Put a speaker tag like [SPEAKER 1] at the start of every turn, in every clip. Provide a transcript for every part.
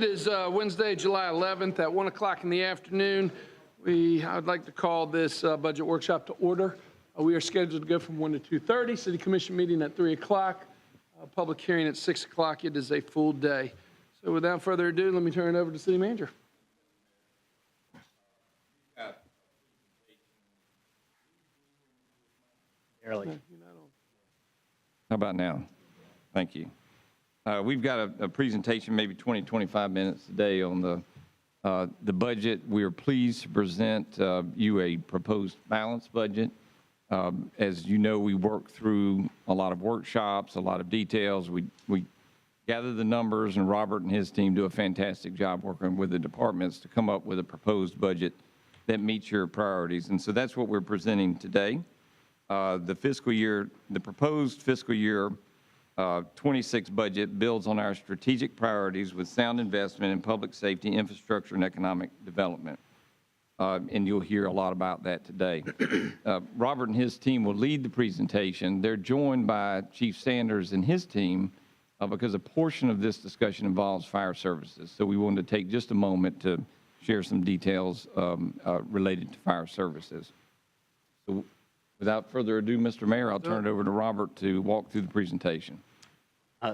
[SPEAKER 1] It is Wednesday, July 11th at 1 o'clock in the afternoon. I'd like to call this budget workshop to order. We are scheduled to go from 1 to 2:30. City Commission meeting at 3 o'clock. Public hearing at 6 o'clock. It is a full day. So without further ado, let me turn it over to City Manager.
[SPEAKER 2] Early.
[SPEAKER 3] How about now? Thank you. We've got a presentation, maybe 20, 25 minutes today on the budget. We are pleased to present you a proposed balanced budget. As you know, we worked through a lot of workshops, a lot of details. We gather the numbers, and Robert and his team do a fantastic job working with the departments to come up with a proposed budget that meets your priorities. And so that's what we're presenting today. The proposed fiscal year 26 budget builds on our strategic priorities with sound investment in public safety, infrastructure, and economic development. And you'll hear a lot about that today. Robert and his team will lead the presentation. They're joined by Chief Sanders and his team because a portion of this discussion involves fire services. So we wanted to take just a moment to share some details related to fire services. So without further ado, Mr. Mayor, I'll turn it over to Robert to walk through the presentation.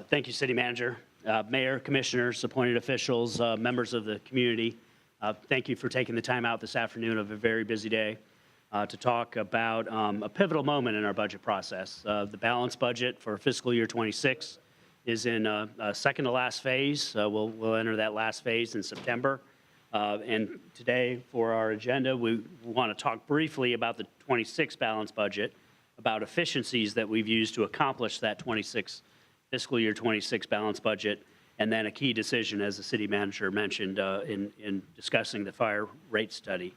[SPEAKER 2] Thank you, City Manager. Mayor, commissioners, appointed officials, members of the community. Thank you for taking the time out this afternoon of a very busy day to talk about a pivotal moment in our budget process. The balanced budget for fiscal year 26 is in a second to last phase. We'll enter that last phase in September. And today for our agenda, we want to talk briefly about the 26 balanced budget, about efficiencies that we've used to accomplish that fiscal year 26 balanced budget, and then a key decision, as the city manager mentioned, in discussing the fire rate study.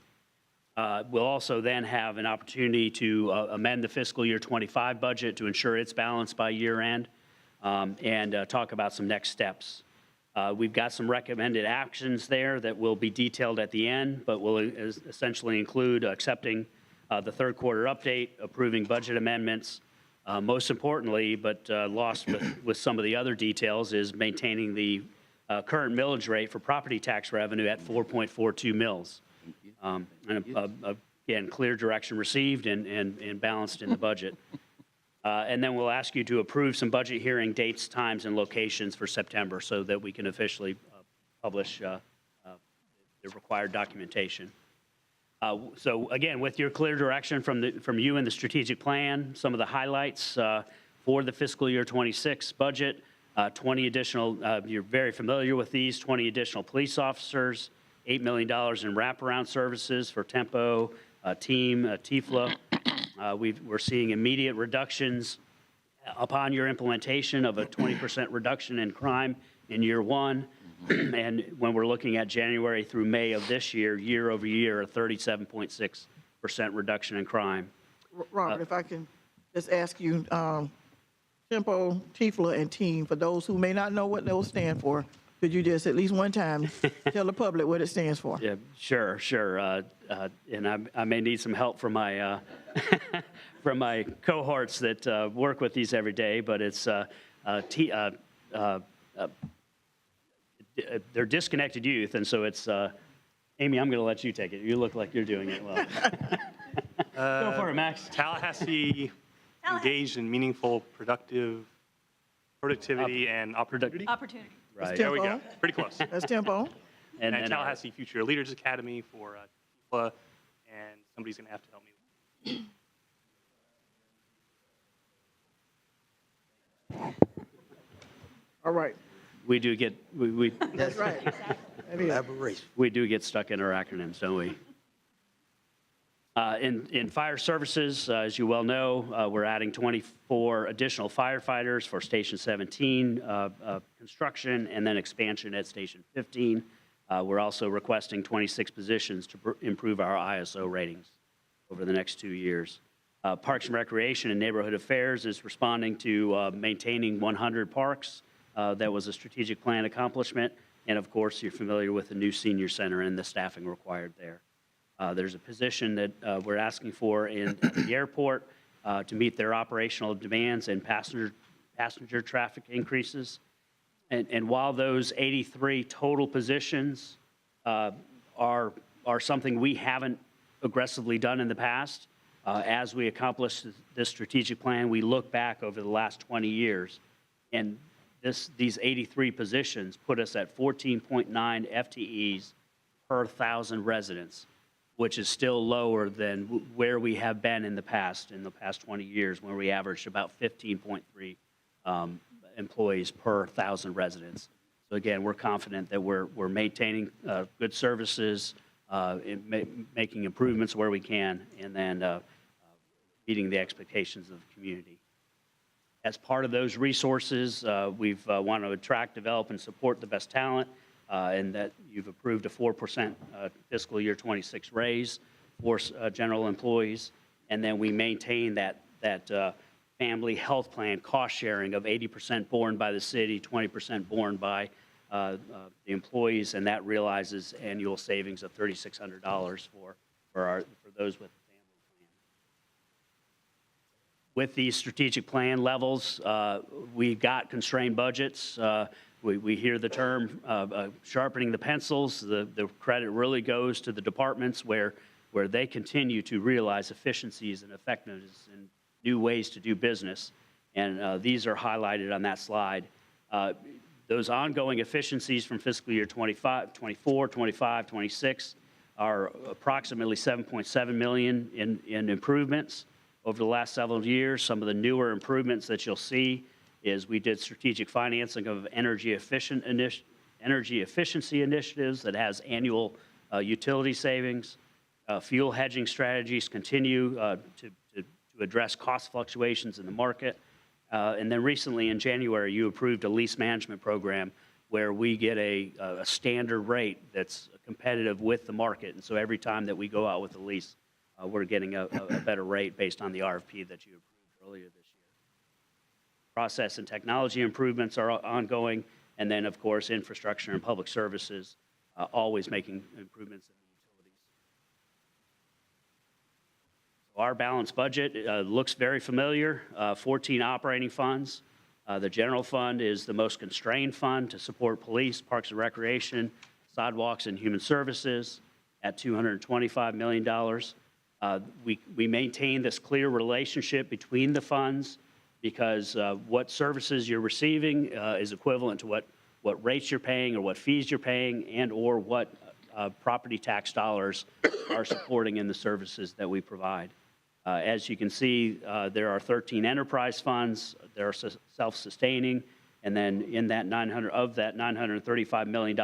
[SPEAKER 2] We'll also then have an opportunity to amend the fiscal year 25 budget to ensure it's balanced by year end, and talk about some next steps. We've got some recommended actions there that will be detailed at the end, but will essentially include accepting the third quarter update, approving budget amendments. Most importantly, but lost with some of the other details, is maintaining the current millage rate for property tax revenue at 4.42 mils. And again, clear direction received and balanced in the budget. And then we'll ask you to approve some budget hearing dates, times, and locations for September so that we can officially publish the required documentation. So again, with your clear direction from you and the strategic plan, some of the highlights for the fiscal year 26 budget, 20 additional, you're very familiar with these, 20 additional police officers, $8 million in wraparound services for Tempo, Team, TIFLA. We're seeing immediate reductions upon your implementation of a 20% reduction in crime in year one. And when we're looking at January through May of this year, year over year, a 37.6% reduction in crime.
[SPEAKER 4] Robert, if I can just ask you, Tempo, TIFLA, and Team, for those who may not know what those stand for, could you just at least one time tell the public what it stands for?
[SPEAKER 2] Yeah, sure. And I may need some help from my from my cohorts that work with these every day, but it's they're disconnected youth, and so it's Amy, I'm going to let you take it. You look like you're doing it well. Go for it, Max.
[SPEAKER 5] Tallahassee engaged in meaningful, productivity and opportunity.
[SPEAKER 2] Right.
[SPEAKER 5] There we go. Pretty close.
[SPEAKER 4] That's Tempo.
[SPEAKER 5] And Tallahassee Future Leaders Academy for TIFLA, and somebody's going to have to help me.
[SPEAKER 4] All right.
[SPEAKER 2] We do get
[SPEAKER 4] That's right.
[SPEAKER 2] we do get stuck in our acronyms, don't we? In fire services, as you well know, we're adding 24 additional firefighters for Station 17 construction and then expansion at Station 15. We're also requesting 26 positions to improve our ISO ratings over the next 2 years. Parks and Recreation and Neighborhood Affairs is responding to maintaining 100 parks. That was a strategic plan accomplishment. And of course, you're familiar with the new senior center and the staffing required there. There's a position that we're asking for at the airport to meet their operational demands and passenger traffic increases. And while those 83 total positions are something we haven't aggressively done in the past, as we accomplish this strategic plan, we look back over the last 20 years, and these 83 positions put us at 14.9 FTEs per 1,000 residents, which is still lower than where we have been in the past 20 years, where we averaged about 15.3 employees per 1,000 residents. So again, we're confident that we're maintaining good services, making improvements where we can, and then meeting the expectations of the community. As part of those resources, we've want to attract, develop, and support the best talent, and that you've approved a 4% fiscal year 26 raise for general employees, and then we maintain that family health plan cost sharing of 80% borne by the city, 20% borne by the employees, and that realizes annual savings of $3,600 for those with family plan. With these strategic plan levels, we got constrained budgets. We hear the term sharpening the pencils. The credit really goes to the departments where they continue to realize efficiencies and effectiveness and new ways to do business. And these are highlighted on that slide. Those ongoing efficiencies from fiscal year 25, 24, 25, 26 are approximately $7.7 million in improvements over the last several years. Some of the newer improvements that you'll see is we did strategic financing of energy efficiency initiatives that has annual utility savings. Fuel hedging strategies continue to address cost fluctuations in the market. And then recently in January, you approved a lease management program where we get a standard rate that's competitive with the market. And so every time that we go out with a lease, we're getting a better rate based on the RFP that you approved earlier this year. Process and technology improvements are ongoing. And then, of course, infrastructure and public services, always making improvements in the utilities. Our balanced budget looks very familiar, 14 operating funds. The general fund is the most constrained fund to support police, parks and recreation, sidewalks, and human services at $225 million. We maintain this clear relationship between the funds because what services you're receiving is equivalent to what rates you're paying or what fees you're paying and or what property tax dollars are supporting in the services that we provide. As you can see, there are 13 enterprise funds. They're self-sustaining, and then in that $935 million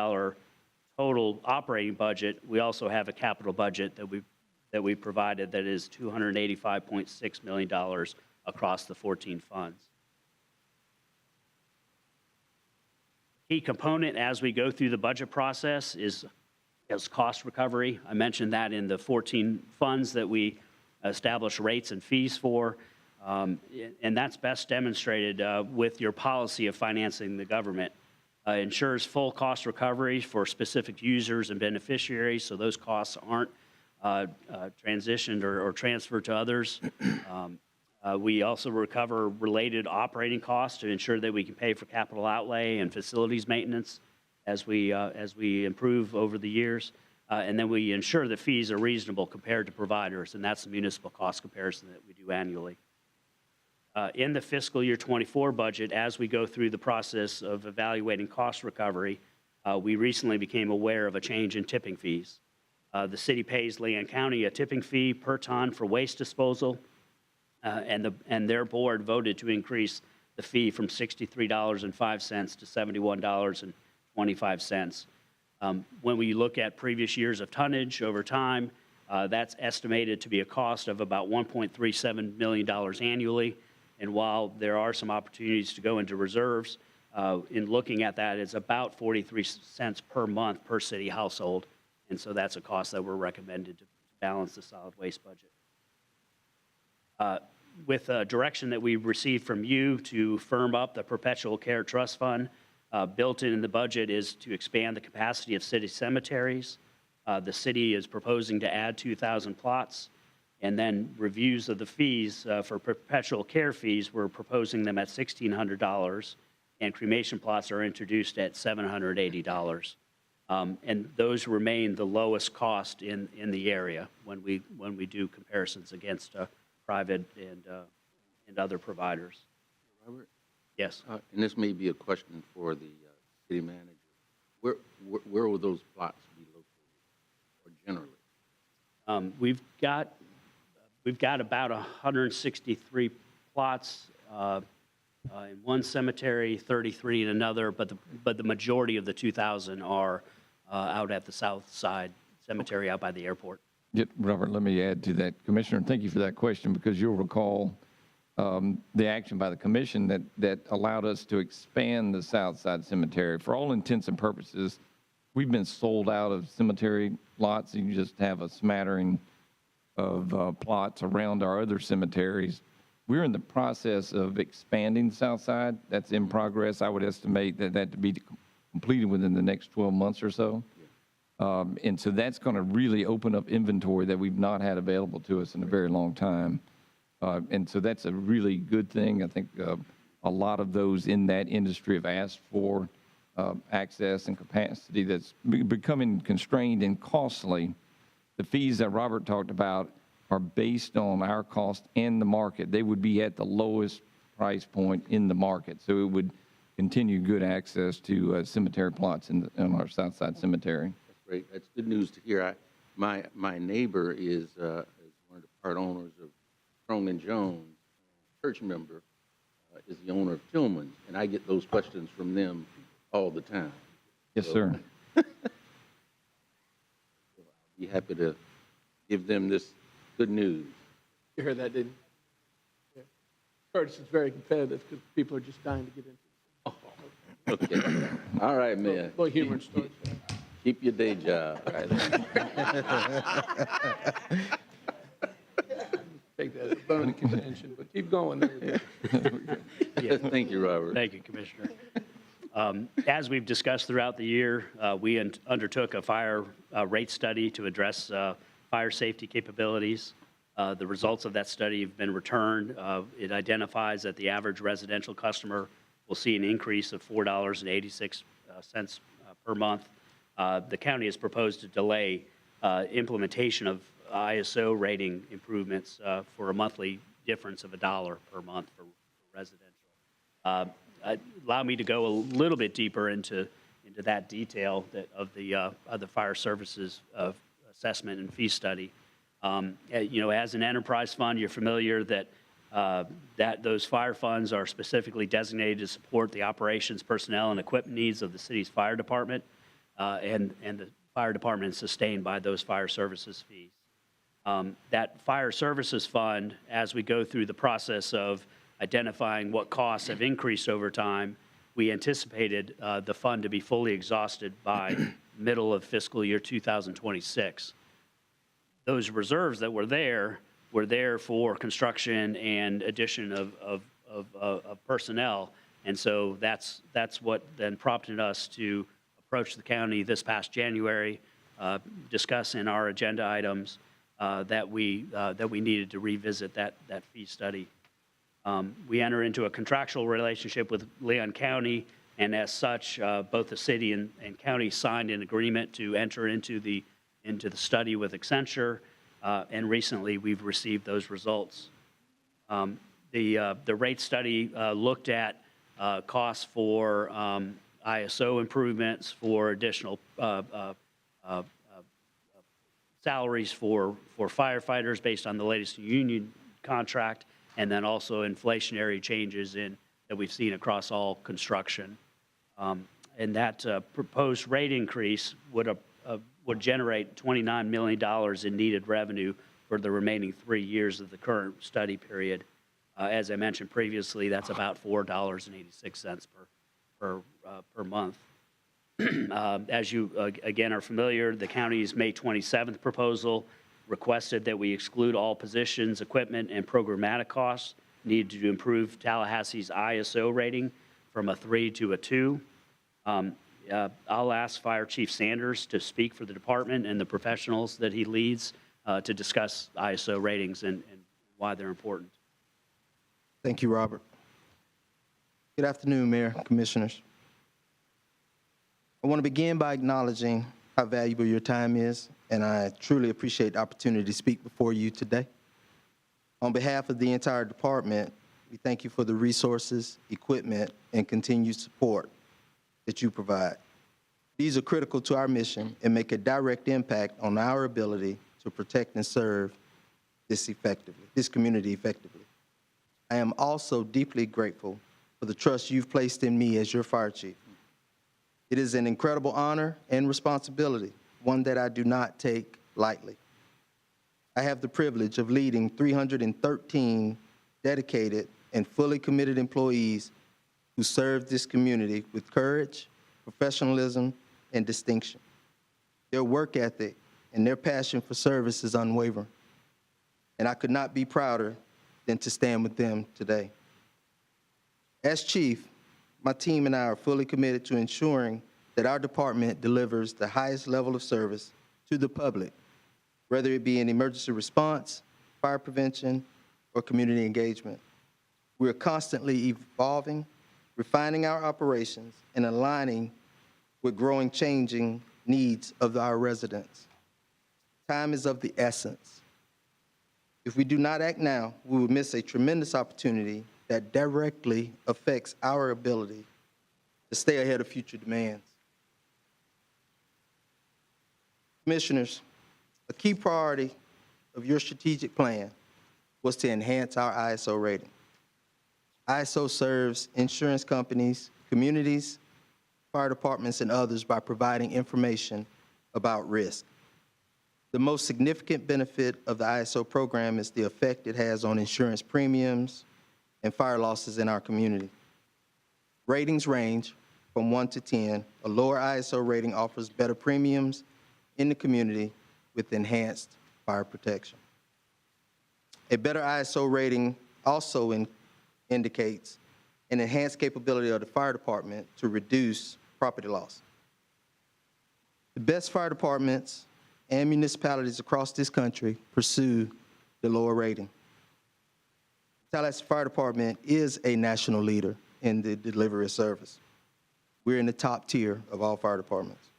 [SPEAKER 2] total operating budget, we also have a capital budget that we provided that is $285.6 million across the 14 funds. Key component as we go through the budget process is cost recovery. I mentioned that in the 14 funds that we establish rates and fees for, and that's best demonstrated with your policy of financing the government. Ensures full cost recovery for specific users and beneficiaries, so those costs aren't transitioned or transferred to others. We also recover related operating costs to ensure that we can pay for capital outlay and facilities maintenance as we improve over the years. And then we ensure the fees are reasonable compared to providers, and that's the municipal cost comparison that we do annually. In the fiscal year 24 budget, as we go through the process of evaluating cost recovery, we recently became aware of a change in tipping fees. The city pays Leon County a tipping fee per ton for waste disposal, and their board voted to increase the fee from $63.05 to $71.25. When we look at previous years of tonnage over time, that's estimated to be a cost of about $1.37 million annually. And while there are some opportunities to go into reserves, in looking at that, it's about 43 cents per month per city household. And so that's a cost that we're recommended to balance the solid waste budget. With direction that we've received from you to firm up the Perpetual Care Trust Fund, built in the budget is to expand the capacity of city cemeteries. The city is proposing to add 2,000 plots, and then reviews of the fees for perpetual care fees, we're proposing them at $1,600, and cremation plots are introduced at $780. And those remain the lowest cost in the area when we do comparisons against private and other providers.
[SPEAKER 6] Robert?
[SPEAKER 2] Yes.
[SPEAKER 6] And this may be a question for the city manager. Where will those plots be located, or generally?
[SPEAKER 2] We've got about 163 plots in one cemetery, 33 in another, but the majority of the 2,000 are out at the south side cemetery out by the airport.
[SPEAKER 3] Yeah, Robert, let me add to that. Commissioner, thank you for that question, because you'll recall the action by the commission that allowed us to expand the south side cemetery. For all intents and purposes, we've been sold out of cemetery lots. You just have a smattering of plots around our other cemeteries. We're in the process of expanding the south side. That's in progress. I would estimate that to be completed within the next 12 months or so. And so that's going to really open up inventory that we've not had available to us in a very long time. And so that's a really good thing. I think a lot of those in that industry have asked for access and capacity that's becoming constrained and costly. The fees that Robert talked about are based on our cost and the market. They would be at the lowest price point in the market. So it would continue good access to cemetery plots in our south side cemetery.
[SPEAKER 6] That's great. That's good news to hear. My neighbor is one of the part owners of Strong and Jones, church member, is the owner of Tillman's, and I get those questions from them all the time.
[SPEAKER 3] Yes, sir.
[SPEAKER 6] I'll be happy to give them this good news.
[SPEAKER 1] You heard that, didn't you? Yeah. Curtis is very competitive because people are just dying to get into it.
[SPEAKER 6] Okay. All right, man.
[SPEAKER 1] Little humor and stories.
[SPEAKER 6] Keep your day job.
[SPEAKER 1] Take that as a bone of contention, but keep going there.
[SPEAKER 6] Thank you, Robert.
[SPEAKER 2] Thank you, Commissioner. As we've discussed throughout the year, we undertook a fire rate study to address fire safety capabilities. The results of that study have been returned. It identifies that the average residential customer will see an increase of $4.86 per month. The county has proposed to delay implementation of ISO rating improvements for a monthly difference of $1 per month for residential. Allow me to go a little bit deeper into that detail of the fire services assessment and fee study. As an enterprise fund, you're familiar that those fire funds are specifically designated to support the operations, personnel, and equipment needs of the city's fire department, and the fire department is sustained by those fire services fees. That fire services fund, as we go through the process of identifying what costs have increased over time, we anticipated the fund to be fully exhausted by middle of fiscal year 2026. Those reserves that were there for construction and addition of personnel. And so that's what then prompted us to approach the county this past January, discuss in our agenda items that we needed to revisit that fee study. We enter into a contractual relationship with Leon County, and as such, both the city and county signed an agreement to enter into the study with Accenture, and recently we've received those results. The rate study looked at costs for ISO improvements, for additional salaries for firefighters based on the latest union contract, and then also inflationary changes that we've seen across all construction. And that proposed rate increase would generate $29 million in needed revenue for the remaining 3 years of the current study period. As I mentioned previously, that's about $4.86 per month. As you, again, are familiar, the county's May 27th proposal requested that we exclude all positions, equipment, and programmatic costs needed to improve Tallahassee's ISO rating from a 3 to a 2. I'll ask Fire Chief Sanders to speak for the department and the professionals that he leads to discuss ISO ratings and why they're important.
[SPEAKER 7] Thank you, Robert. Good afternoon, Mayor, Commissioners. I want to begin by acknowledging how valuable your time is, and I truly appreciate the opportunity to speak before you today. On behalf of the entire department, we thank you for the resources, equipment, and continued support that you provide. These are critical to our mission and make a direct impact on our ability to protect and serve this community effectively. I am also deeply grateful for the trust you've placed in me as your fire chief. It is an incredible honor and responsibility, one that I do not take lightly. I have the privilege of leading 313 dedicated and fully committed employees who serve this community with courage, professionalism, and distinction. Their work ethic and their passion for service is unwavering, and I could not be prouder than to stand with them today. As chief, my team and I are fully committed to ensuring that our department delivers the highest level of service to the public, whether it be in emergency response, fire prevention, or community engagement. We are constantly evolving, refining our operations, and aligning with growing, changing needs of our residents. Time is of the essence. If we do not act now, we will miss a tremendous opportunity that directly affects our ability to stay ahead of future demands. Commissioners, a key priority of your strategic plan was to enhance our ISO rating. ISO serves insurance companies, communities, fire departments, and others by providing information about risk. The most significant benefit of the ISO program is the effect it has on insurance premiums and fire losses in our community. Ratings range from 1 to 10. A lower ISO rating offers better premiums in the community with enhanced fire protection. A better ISO rating also indicates an enhanced capability of the fire department to reduce property loss. The best fire departments and municipalities across this country pursue the lower rating. Tallahassee Fire Department is a national leader in the delivery of service. We're in the top tier of all fire departments.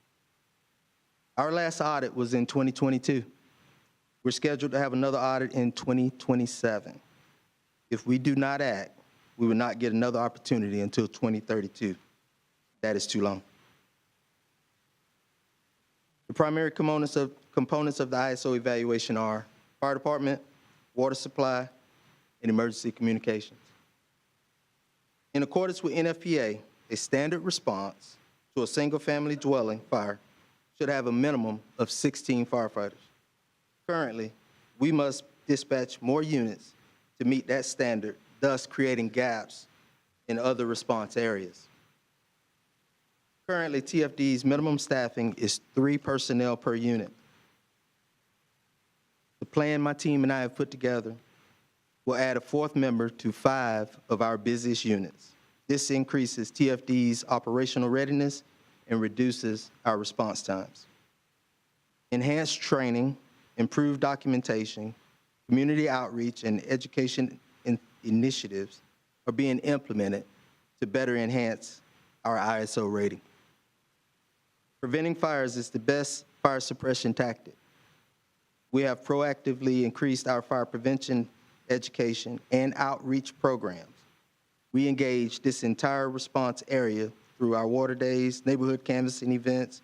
[SPEAKER 7] Our last audit was in 2022. We're scheduled to have another audit in 2027. If we do not act, we will not get another opportunity until 2032. That is too long. The primary components of the ISO evaluation are fire department, water supply, and emergency communications. In accordance with NFPA, a standard response to a single-family dwelling fire should have a minimum of 16 firefighters. Currently, we must dispatch more units to meet that standard, thus creating gaps in other response areas. Currently, TFD's minimum staffing is 3 personnel per unit. The plan my team and I have put together will add a 4th member to 5 of our busiest units. This increases TFD's operational readiness and reduces our response times. Enhanced training, improved documentation, community outreach, and education initiatives are being implemented to better enhance our ISO rating. Preventing fires is the best fire suppression tactic. We have proactively increased our fire prevention, education, and outreach programs. We engage this entire response area through our water days, neighborhood canvassing events,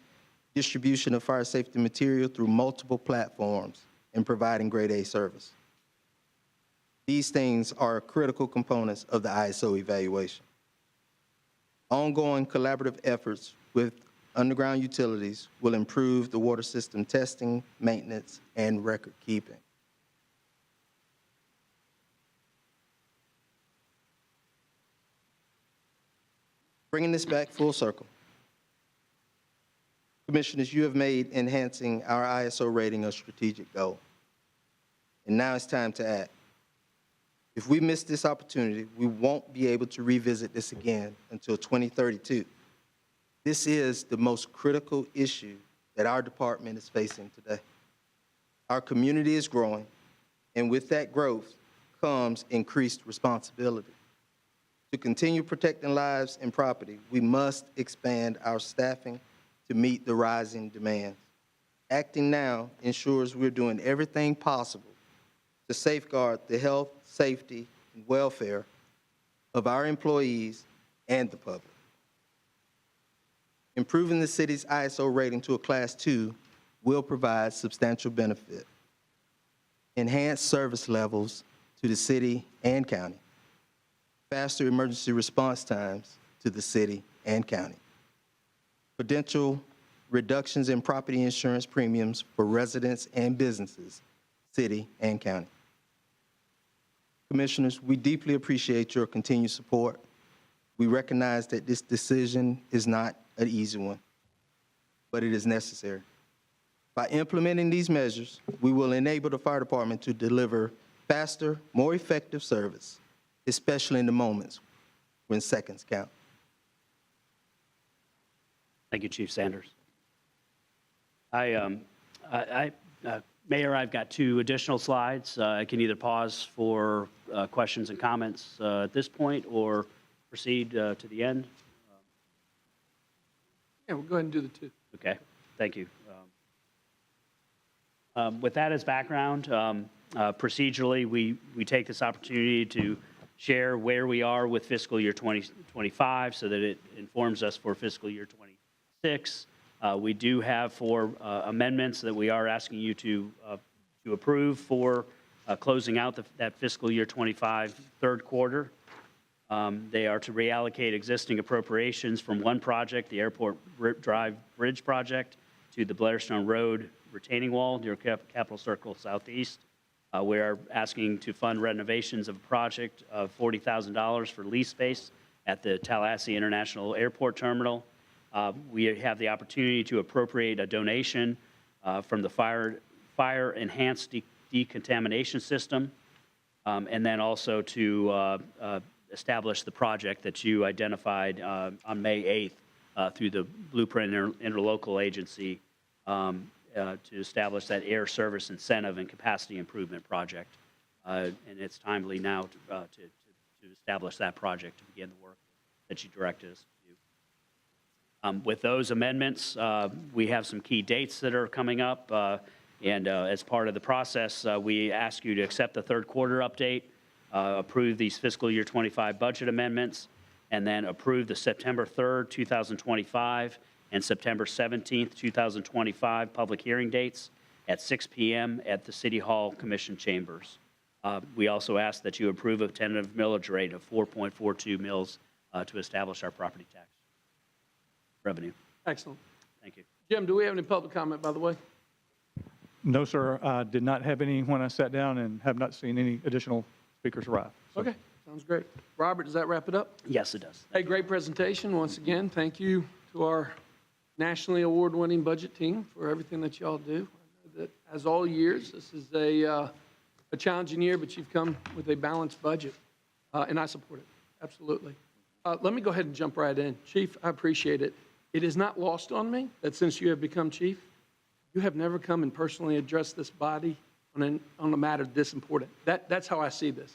[SPEAKER 7] distribution of fire safety material through multiple platforms, and providing grade A service. These things are critical components of the ISO evaluation. Ongoing collaborative efforts with underground utilities will improve the water system testing, maintenance, and record keeping. Bringing this back full circle, Commissioners, you have made enhancing our ISO rating a strategic goal, and now it's time to act. If we miss this opportunity, we won't be able to revisit this again until 2032. This is the most critical issue that our department is facing today. Our community is growing, and with that growth comes increased responsibility. To continue protecting lives and property, we must expand our staffing to meet the rising demands. Acting now ensures we're doing everything possible to safeguard the health, safety, and welfare of our employees and the public. Improving the city's ISO rating to a Class 2 will provide substantial benefit. Enhanced service levels to the city and county. Faster emergency response times to the city and county. Potential reductions in property insurance premiums for residents and businesses, city and county. Commissioners, we deeply appreciate your continued support. We recognize that this decision is not an easy one, but it is necessary. By implementing these measures, we will enable the fire department to deliver faster, more effective service, especially in the moments when seconds count.
[SPEAKER 2] Thank you, Chief Sanders. Mayor, I've got 2 additional slides. I can either pause for questions and comments at this point or proceed to the end.
[SPEAKER 1] Yeah, we'll go ahead and do the 2.
[SPEAKER 2] Okay, thank you. With that as background, procedurally, we take this opportunity to share where we are with fiscal year 2025 so that it informs us for fiscal year 26. We do have 4 amendments that we are asking you to approve for closing out that fiscal year 25 third quarter. They are to reallocate existing appropriations from one project, the Airport Drive Bridge project, to the Blairstone Road retaining wall near Capitol Circle Southeast. We are asking to fund renovations of a project of $40,000 for lease space at the Tallahassee International Airport Terminal. We have the opportunity to appropriate a donation from the fire enhanced decontamination system, and then also to establish the project that you identified on May 8th through the Blueprint Interlocal Agency to establish that air service incentive and capacity improvement project. And it's timely now to establish that project to begin the work that you directed us to do. With those amendments, we have some key dates that are coming up. And as part of the process, we ask you to accept the third quarter update, approve these fiscal year 25 budget amendments, and then approve the September 3rd, 2025 and September 17th, 2025 public hearing dates at 6 p.m. at the City Hall Commission chambers. We also ask that you approve a tentative millage rate of 4.42 mils to establish our property tax revenue.
[SPEAKER 1] Excellent.
[SPEAKER 2] Thank you.
[SPEAKER 1] Jim, do we have any public comment, by the way?
[SPEAKER 8] No, sir. I did not have any when I sat down and have not seen any additional speakers arrive. So,
[SPEAKER 1] Okay, sounds great. Robert, does that wrap it up?
[SPEAKER 2] Yes, it does.
[SPEAKER 1] Hey, great presentation. Once again, thank you to our nationally award-winning budget team for everything that y'all do. I know that as all years, this is a challenging year, but you've come with a balanced budget, and I support it, absolutely. Let me go ahead and jump right in. Chief, I appreciate it. It is not lost on me that since you have become chief, you have never come and personally addressed this body on a matter this important. That's how I see this,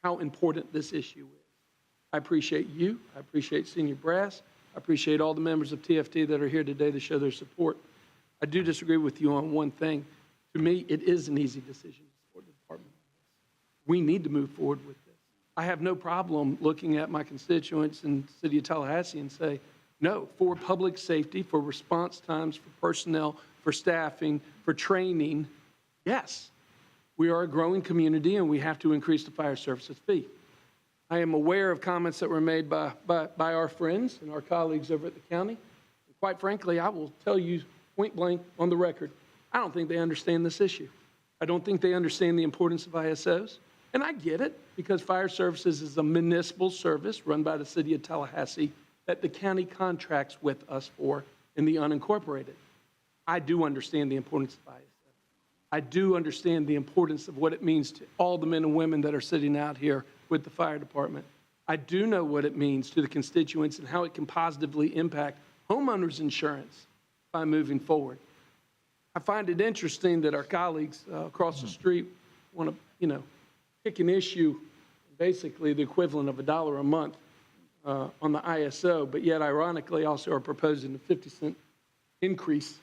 [SPEAKER 1] how important this issue is. I appreciate you. I appreciate senior brass. I appreciate all the members of TFT that are here today to show their support. I do disagree with you on one thing. To me, it is an easy decision to support the department. We need to move forward with this. I have no problem looking at my constituents in the city of Tallahassee and say, no, for public safety, for response times, for personnel, for staffing, for training, yes, we are a growing community and we have to increase the fire services fee. I am aware of comments that were made by our friends and our colleagues over at the county. And quite frankly, I will tell you point blank on the record, I don't think they understand this issue. I don't think they understand the importance of ISOs. And I get it, because fire services is a municipal service run by the city of Tallahassee that the county contracts with us for in the unincorporated. I do understand the importance of ISOs. I do understand the importance of what it means to all the men and women that are sitting out here with the fire department. I do know what it means to the constituents and how it can positively impact homeowners insurance by moving forward. I find it interesting that our colleagues across the street want to, pick an issue, basically the equivalent of $1 a month, on the ISO, but yet ironically also are proposing a 50-cent increase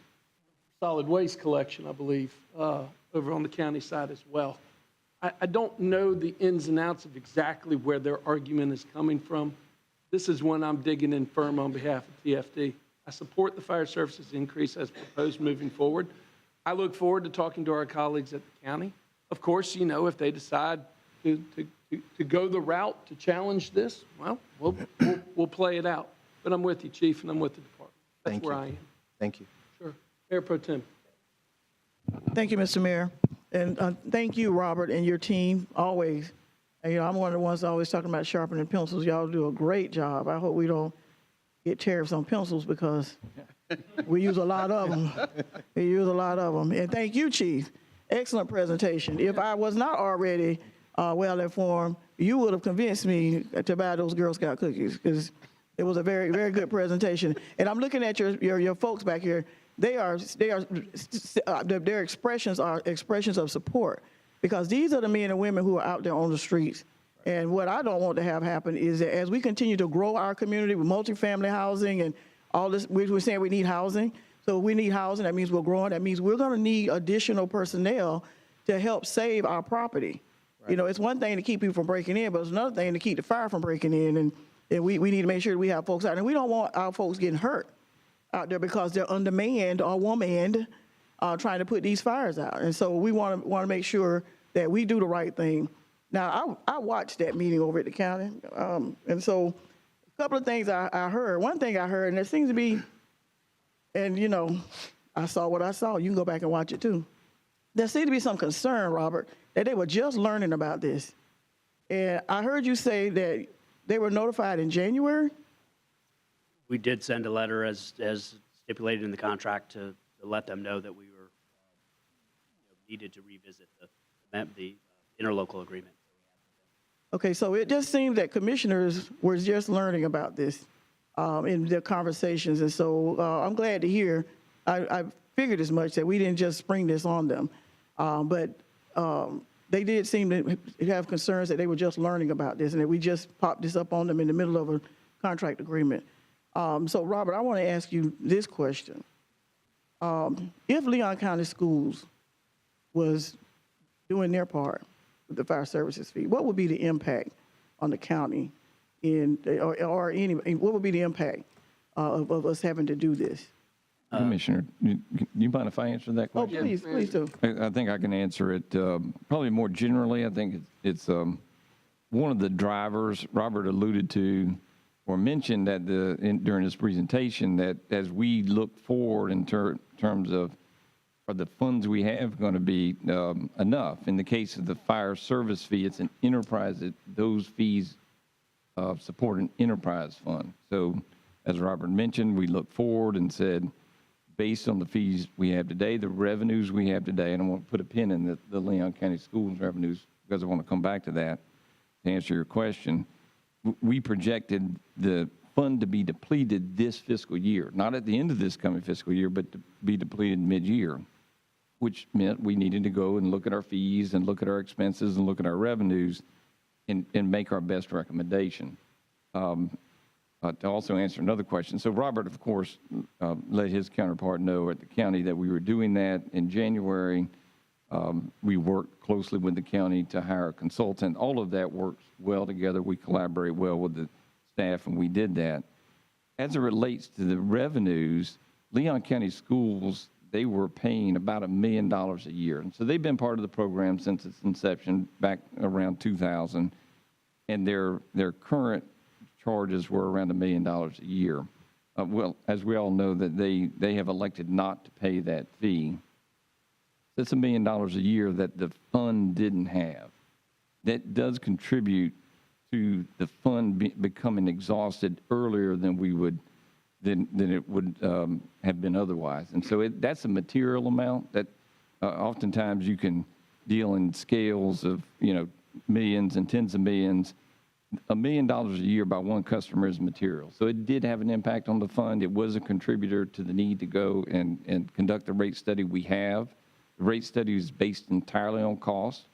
[SPEAKER 1] solid waste collection, I believe, over on the county side as well. I don't know the ins and outs of exactly where their argument is coming from. This is one I'm digging in firm on behalf of TFD. I support the fire services increase as proposed moving forward. I look forward to talking to our colleagues at the county. Of course, you know, if they decide to go the route to challenge this, well, we'll play it out. But I'm with you, Chief, and I'm with the department. That's
[SPEAKER 7] Thank
[SPEAKER 1] where
[SPEAKER 7] you.
[SPEAKER 1] I am.
[SPEAKER 7] Thank you.
[SPEAKER 1] Sure. Mayor Pro Tem.
[SPEAKER 4] Thank you, Mr. Mayor. And thank you, Robert, and your team, always. And, you know, I'm one of the ones always talking about sharpening pencils. Y'all do a great job. I hope we don't get tariffs on pencils because we use a lot of them. We use a lot of them. And thank you, Chief. Excellent presentation. If I was not already well-informed, you would have convinced me to buy those Girl Scout cookies because it was a very, very good presentation. And I'm looking at your folks back here. Their expressions are expressions of support because these are the men and women who are out there on the streets. And what I don't want to have happen is that as we continue to grow our community with multifamily housing and all this, we're saying we need housing. So we need housing. That means we're growing. That means we're going to need additional personnel to help save our property. Right. You know, it's one thing to keep people from breaking in, but it's another thing to keep the fire from breaking in. And we need to make sure we have folks out. And we don't want our folks getting hurt out there because they're undermanned or woman-manned trying to put these fires out. And so we want to make sure that we do the right thing. Now, I watched that meeting over at the county. And so a couple of things I heard. One thing I heard, and there seems to be, and, you know, I saw what I saw. You can go back and watch it, too. There seemed to be some concern, Robert, that they were just learning about this. And I heard you say that they were notified in January?
[SPEAKER 2] We did send a letter as stipulated in the contract to let them know that we were needed to revisit the interlocal agreement.
[SPEAKER 4] Okay, so it just seems that commissioners were just learning about this in their conversations. And so I'm glad to hear, I figured as much, that we didn't just spring this on them. But they did seem to have concerns that they were just learning about this and that we just popped this up on them in the middle of a contract agreement. So, Robert, I want to ask you this question. If Leon County Schools was doing their part with the fire services fee, what would be the impact on the county what would be the impact of us having to do this?
[SPEAKER 3] Commissioner, you mind if I answer that
[SPEAKER 4] Oh,
[SPEAKER 3] question?
[SPEAKER 4] please do.
[SPEAKER 3] I think I can answer it probably more generally. I think it's one of the drivers Robert alluded to or mentioned that during his presentation that as we look forward in terms of are the funds we have going to be enough. In the case of the fire service fee, it's an enterprise. Those fees support an enterprise fund. So as Robert mentioned, we look forward and said, based on the fees we have today, the revenues we have today, and I want to put a pin in the Leon County Schools revenues because I want to come back to that to answer your question. We projected the fund to be depleted this fiscal year, not at the end of this coming fiscal year, but to be depleted mid-year, which meant we needed to go and look at our fees and look at our expenses and look at our revenues and make our best recommendation. To also answer another question. So Robert, of course, let his counterpart know at the county that we were doing that in January. We worked closely with the county to hire a consultant. All of that works well together. We collaborate well with the staff, and we did that. As it relates to the revenues, Leon County Schools, they were paying about $1 million a year. And so they've been part of the program since its inception back around 2000. And their current charges were around $1 million a year. Well, as we all know, that they have elected not to pay that fee. That's $1 million a year that the fund didn't have. That does contribute to the fund becoming exhausted earlier than it would have been otherwise. And so that's a material amount that oftentimes you can deal in scales of millions and tens of millions. $1 million a year by one customer is material. So it did have an impact on the fund. It was a contributor to the need to go and conduct the rate study we have. The rate study is based entirely on cost.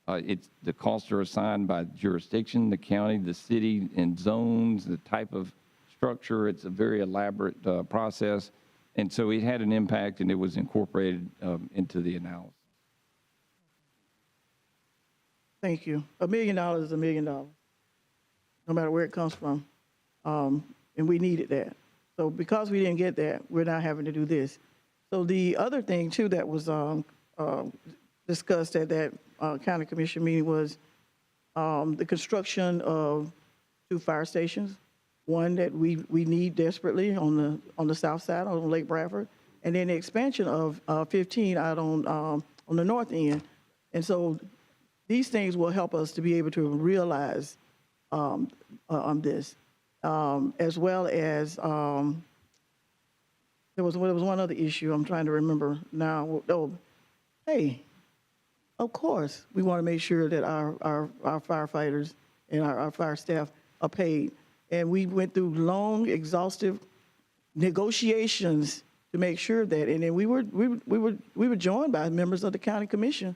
[SPEAKER 3] The costs are assigned by jurisdiction, the county, the city, and zones, the type of structure. It's a very elaborate process. And so it had an impact, and it was incorporated into the analysis.
[SPEAKER 4] Thank you. $1 million is $1 million, no matter where it comes from. And we needed that. So because we didn't get that, we're now having to do this. So the other thing, too, that was discussed at that county commission meeting was the construction of 2 fire stations. One that we need desperately on the south side, on Lake Bradford, and then the expansion of 15 out on the north end. And so these things will help us to be able to realize on this, as well as there was one other issue I'm trying to remember now. Oh, hey, of course, we want to make sure that our firefighters and our fire staff are paid. And we went through long, exhaustive negotiations to make sure that, and then we were joined by members of the county commission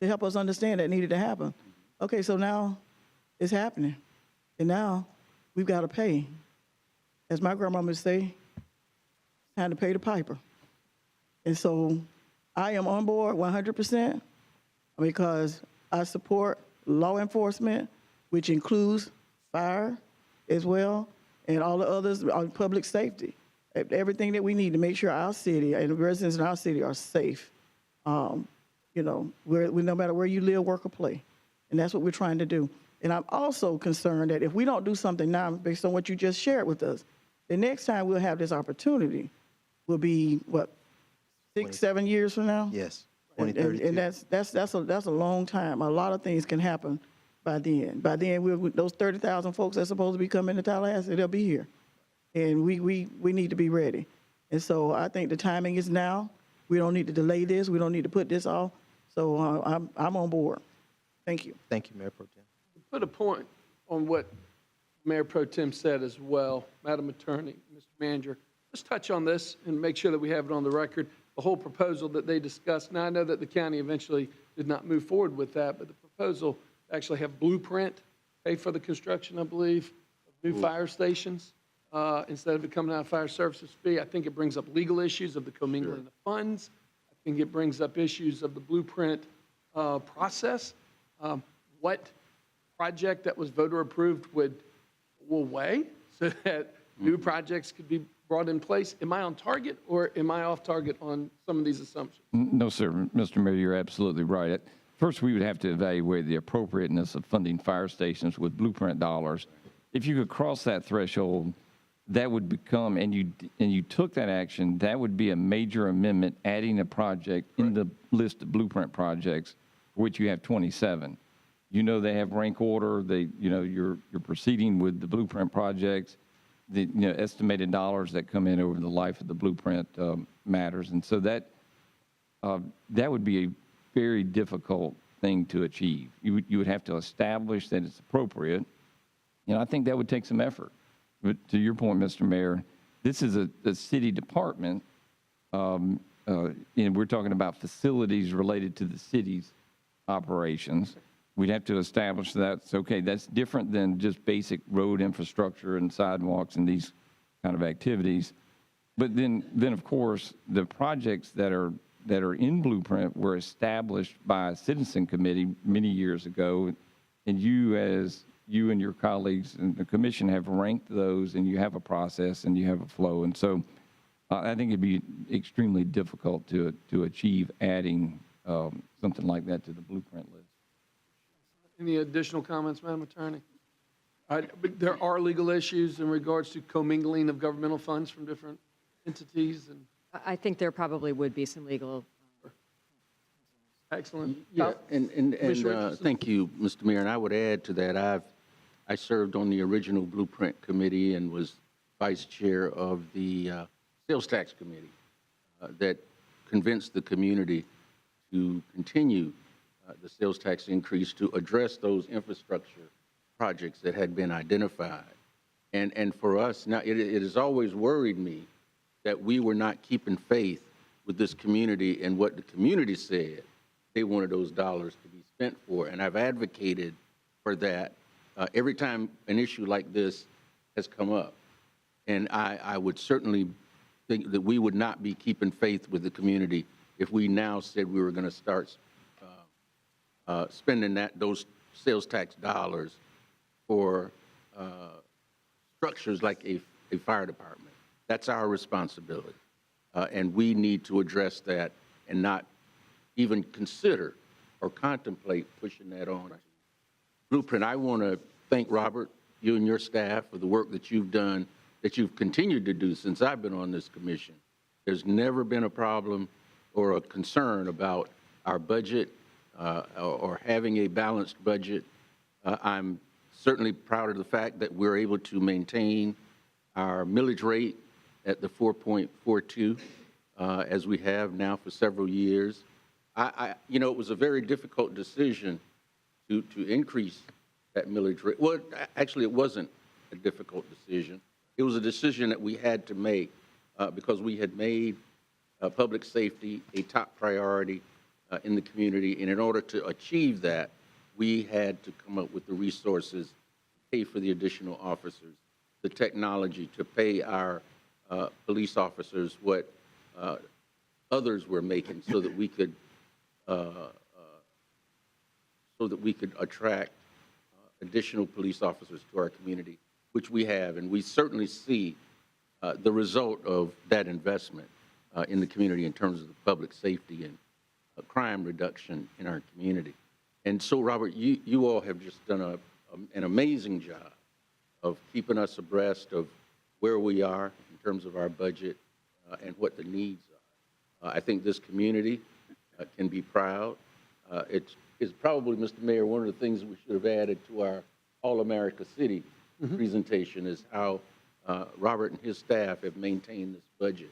[SPEAKER 4] to help us understand that needed to happen. Okay, so now it's happening, and now we've got to pay. As my grandmama would say, time to pay the piper. And so I am on board 100% because I support law enforcement, which includes fire as well, and all the others on public safety. Everything that we need to make sure our city and the residents in our city are safe. You know, no matter where you live, work, or play. And that's what we're trying to do. And I'm also concerned that if we don't do something now, based on what you just shared with us, the next time we'll have this opportunity will be, what, 6, 7 years from now?
[SPEAKER 7] Yes,
[SPEAKER 4] And
[SPEAKER 7] 2032.
[SPEAKER 4] that's a long time. A lot of things can happen by then. By then, those 30,000 folks that's supposed to be coming to Tallahassee, they'll be here. And we need to be ready. And so I think the timing is now. We don't need to delay this. We don't need to put this off. So I'm on board. Thank you.
[SPEAKER 7] Thank you, Mayor Pro Tem.
[SPEAKER 1] Put a point on what Mayor Pro Tem said as well, Madam Attorney, Mr. Manager. Let's touch on this and make sure that we have it on the record, the whole proposal that they discussed. Now, I know that the county eventually did not move forward with that, but the proposal to actually have Blueprint pay for the construction, I believe, of new fire stations instead of it coming out of fire services fee. I think it brings up legal issues of the commingling of funds. I think it brings up issues of the Blueprint process. What project that was voter approved will weigh so that new projects could be brought in place? Am I on target or am I off target on some of these assumptions?
[SPEAKER 3] No, sir. Mr. Mayor, you're absolutely right. First, we would have to evaluate the appropriateness of funding fire stations with Blueprint dollars. If you could cross that threshold, that would become, and you took that action, that would be a major amendment, adding a project in the list of Blueprint projects, for which you have 27. You know they have rank order. You're proceeding with the Blueprint projects. The estimated dollars that come in over the life of the Blueprint matters, and so that would be a very difficult thing to achieve. You would have to establish that it's appropriate, and I think that would take some effort. But to your point, Mr. Mayor, this is a city department, and we're talking about facilities related to the city's operations. We'd have to establish that's okay. That's different than just basic road infrastructure and sidewalks and these kind of activities. But then of course, the projects that are in Blueprint were established by a citizen committee many years ago, and you and your colleagues and the commission have ranked those, and you have a process and you have a flow. And so I think it'd be extremely difficult to achieve adding something like that to the Blueprint list.
[SPEAKER 1] Any additional comments, Madam Attorney? But there are legal issues in regards to commingling of governmental funds from different entities and
[SPEAKER 9] I think there probably would be some legal.
[SPEAKER 1] excellent.
[SPEAKER 6] Yeah, and
[SPEAKER 1] Commissioner Richardson?
[SPEAKER 6] thank you, Mr. Mayor. And I would add to that, I served on the original Blueprint Committee and was vice chair of the Sales Tax Committee that convinced the community to continue the sales tax increase to address those infrastructure projects that had been identified. And for us, now it has always worried me that we were not keeping faith with this community and what the community said they wanted those dollars to be spent for. And I've advocated for that every time an issue like this has come up. And I would certainly think that we would not be keeping faith with the community if we now said we were going to start spending those sales tax dollars for structures like a fire department. That's our responsibility. And we need to address that and not even consider or contemplate pushing that on. Blueprint, I want to thank Robert, you and your staff, for the work that you've done, that you've continued to do since I've been on this commission. There's never been a problem or a concern about our budget or having a balanced budget. I'm certainly proud of the fact that we're able to maintain our millage rate at the 4.42 as we have now for several years. You know, it was a very difficult decision to increase that millage rate. Well, actually, it wasn't a difficult decision. It was a decision that we had to make because we had made public safety a top priority in the community. And in order to achieve that, we had to come up with the resources to pay for the additional officers, the technology to pay our police officers what others were making so that we could attract additional police officers to our community, which we have. And we certainly see the result of that investment in the community in terms of the public safety and crime reduction in our community. And so, Robert, you all have just done an amazing job of keeping us abreast of where we are in terms of our budget and what the needs are. I think this community can be proud. It's probably, Mr. Mayor, one of the things we should have added to our All-America City presentation is how Robert and his staff have maintained this budget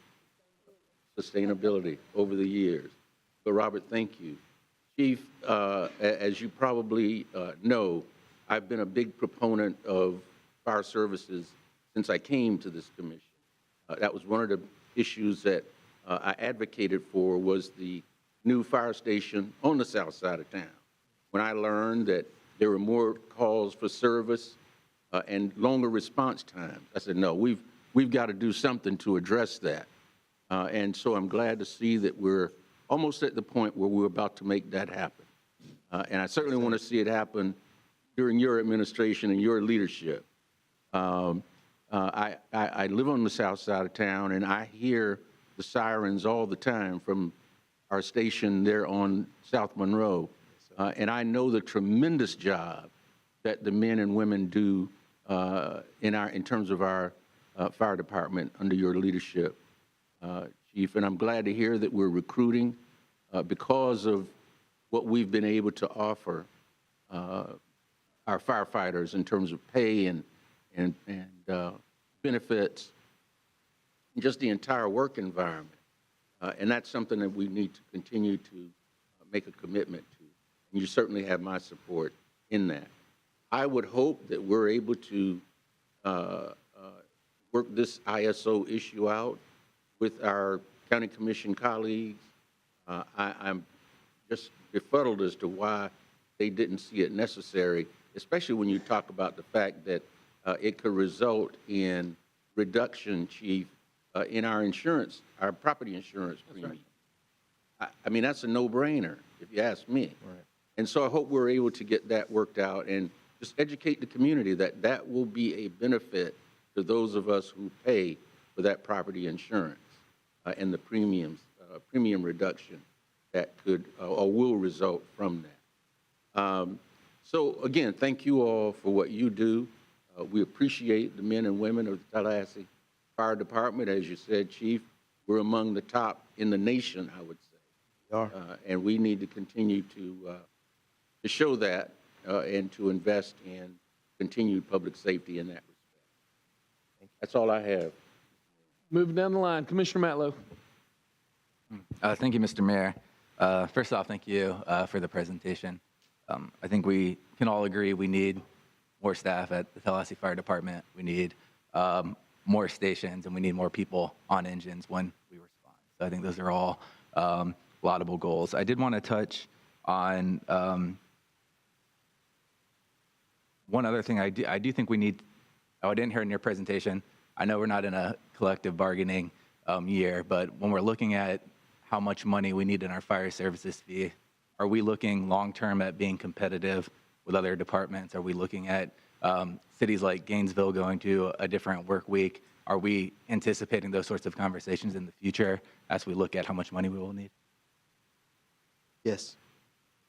[SPEAKER 6] sustainability over the years. But Robert, thank you. Chief, as you probably know, I've been a big proponent of fire services since I came to this commission. That was one of the issues that I advocated for, was the new fire station on the south side of town. When I learned that there were more calls for service and longer response times, I said, no, we've got to do something to address that. And so I'm glad to see that we're almost at the point where we're about to make that happen. And I certainly want to see it happen during your administration and your leadership. I live on the south side of town, and I hear the sirens all the time from our station there on South Monroe. And I know the tremendous job that the men and women do in terms of our fire department under your leadership, Chief. And I'm glad to hear that we're recruiting because of what we've been able to offer our firefighters in terms of pay and benefits, and just the entire work environment. And that's something that we need to continue to make a commitment to. And you certainly have my support in that. I would hope that we're able to work this ISO issue out with our county commission colleagues. I'm just befuddled as to why they didn't see it necessary, especially when you talk about the fact that it could result in reduction, Chief, in our insurance, our property insurance premium. Right. I mean, that's a no-brainer, if you ask me. Right. And so I hope we're able to get that worked out and just educate the community that that will be a benefit to those of us who pay for that property insurance and the premium reduction that could or will result from that. So again, thank you all for what you do. We appreciate the men and women of the Tallahassee Fire Department. As you said, Chief, we're among the top in the nation, I would say. We are. And we need to continue to show that and to invest in continued public safety in that respect. That's all I have.
[SPEAKER 1] Moving down the line, Commissioner Matlow.
[SPEAKER 10] Thank you, Mr. Mayor. First off, thank you for the presentation. I think we can all agree we need more staff at the Tallahassee Fire Department. We need more stations, and we need more people on engines when we respond. So I think those are all laudable goals. I did want to touch on one other thing. I do think we need, oh, I didn't hear in your presentation. I know we're not in a collective bargaining year, but when we're looking at how much money we need in our fire services fee, are we looking long-term at being competitive with other departments? Are we looking at cities like Gainesville going to a different work week? Are we anticipating those sorts of conversations in the future as we look at how much money we will need?
[SPEAKER 7] Yes.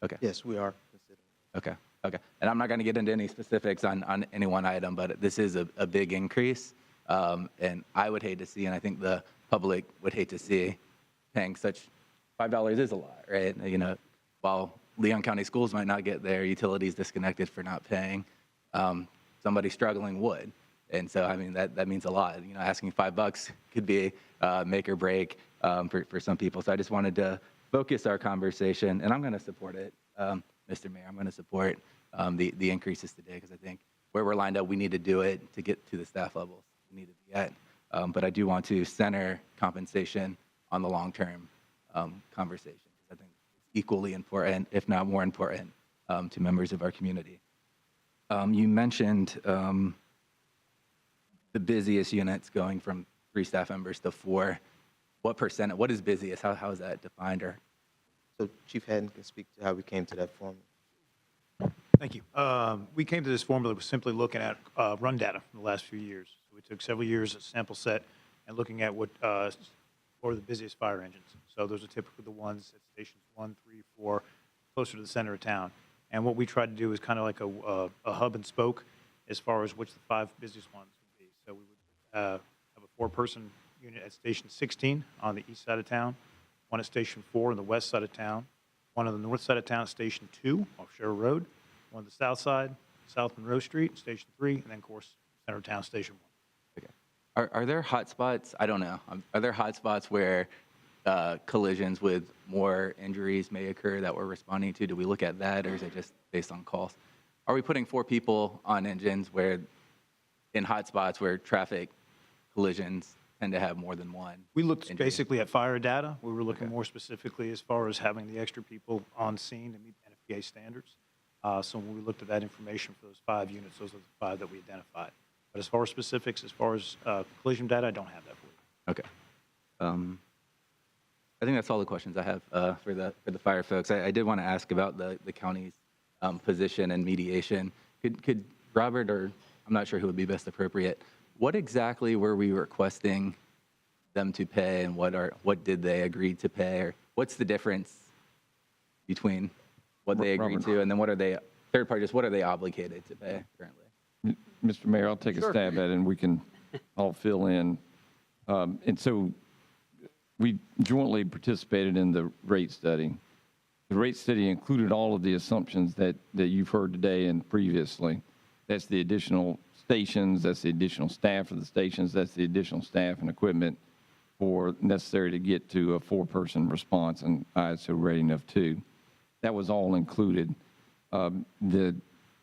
[SPEAKER 10] Okay.
[SPEAKER 7] Yes, we are considering.
[SPEAKER 10] Okay. And I'm not going to get into any specifics on any one item, but this is a big increase. And I would hate to see, and I think the public would hate to see, paying such, $5 is a lot, right? You know, while Leon County schools might not get their utilities disconnected for not paying, somebody struggling would. And so, I mean, that means a lot. You know, asking $5 could be make or break for some people. So I just wanted to focus our conversation, and I'm going to support it, Mr. Mayor. I'm going to support the increases today because I think where we're lined up, we need to do it to get to the staff levels we need to be at. But I do want to center compensation on the long-term conversation. I think it's equally important, if not more important, to members of our community. You mentioned the busiest units going from 3 staff members to 4. What percent? What is busiest? How is that defined? Or
[SPEAKER 7] So Chief Haddon can speak to how we came to that formula.
[SPEAKER 11] Thank you. We came to this formula with simply looking at run data from the last few years. So we took several years of sample set and looking at what are the busiest fire engines. So those are typically the ones at stations 1, 3, 4, closer to the center of town. And what we tried to do is kind of like a hub and spoke as far as which the 5 busiest ones would be. So we would have a 4-person unit at Station 16 on the east side of town, one at Station 4 on the west side of town, one on the north side of town at Station 2 off Sherrill Road, one on the south side, South Monroe Street, Station 3, and then, of course, center of town, Station 1.
[SPEAKER 10] Okay. Are there hot spots? I don't know. Are there hot spots where collisions with more injuries may occur that we're responding to? Do we look at that, or is it just based on calls? Are we putting 4 people on engines where in hot spots where traffic collisions tend to have more than one?
[SPEAKER 11] We looked
[SPEAKER 10] injury?
[SPEAKER 11] basically at fire data. We were looking more specifically as far as having the extra people on scene to meet NFPA standards. So when we looked at that information for those 5 units, those are the 5 that we identified. But as far as specifics, as far as collision data, I don't have that for you.
[SPEAKER 10] Okay. I think that's all the questions I have for the fire folks. I did want to ask about the county's position and mediation. Could Robert, or I'm not sure who would be best appropriate, what exactly were we requesting them to pay, and what did they agree to pay, or what's the difference between what they agreed to and then what are they, third party, just what are they obligated to pay currently?
[SPEAKER 3] Mr. Mayor, I'll take a stab at it, and we can all fill in. And so we jointly participated in the rate study. The rate study included all of the assumptions that you've heard today and previously. That's the additional stations, that's the additional staff for the stations, that's the additional staff and equipment for necessary to get to a 4-person response and ISO rating of 2. That was all included.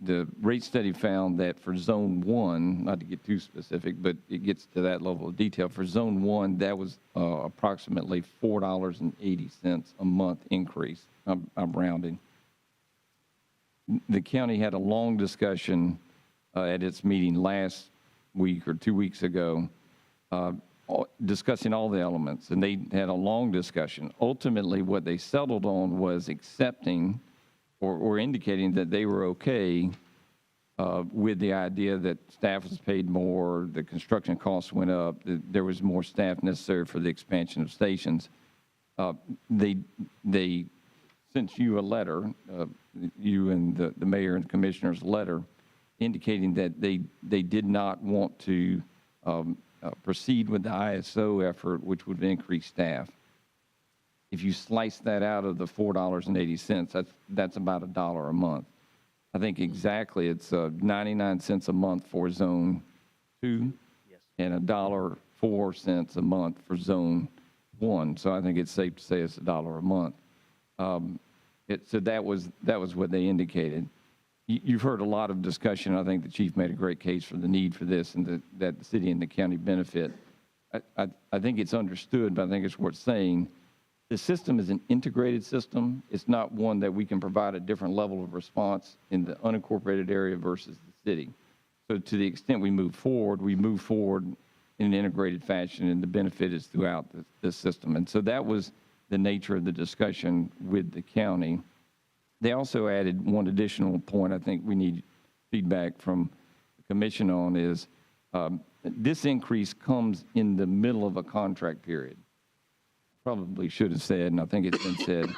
[SPEAKER 3] The rate study found that for Zone 1, not to get too specific, but it gets to that level of detail. For Zone 1, that was approximately $4.80 a month increase. I'm rounding. The county had a long discussion at its meeting last week or 2 weeks ago, discussing all the elements, and they had a long discussion. Ultimately, what they settled on was accepting or indicating that they were okay with the idea that staff was paid more, the construction costs went up, there was more staff necessary for the expansion of stations. They sent you a letter, you and the mayor and commissioner's letter, indicating that they did not want to proceed with the ISO effort, which would increase staff. If you slice that out of the $4.80, that's about $1 a month. I think exactly it's 99 cents a month for Zone 2,
[SPEAKER 2] Yes.
[SPEAKER 3] and $1.04 a month for Zone 1. So I think it's safe to say it's $1 a month. So that was what they indicated. You've heard a lot of discussion. I think the chief made a great case for the need for this and that the city and the county benefit. I think it's understood, but I think it's worth saying The system is an integrated system. It's not one that we can provide a different level of response in the unincorporated area versus the city. So to the extent we move forward in an integrated fashion, and the benefit is throughout the system. And so that was the nature of the discussion with the county. They also added one additional point I think we need feedback from the commission on is this increase comes in the middle of a contract period. Probably should have said, and I think it's been said,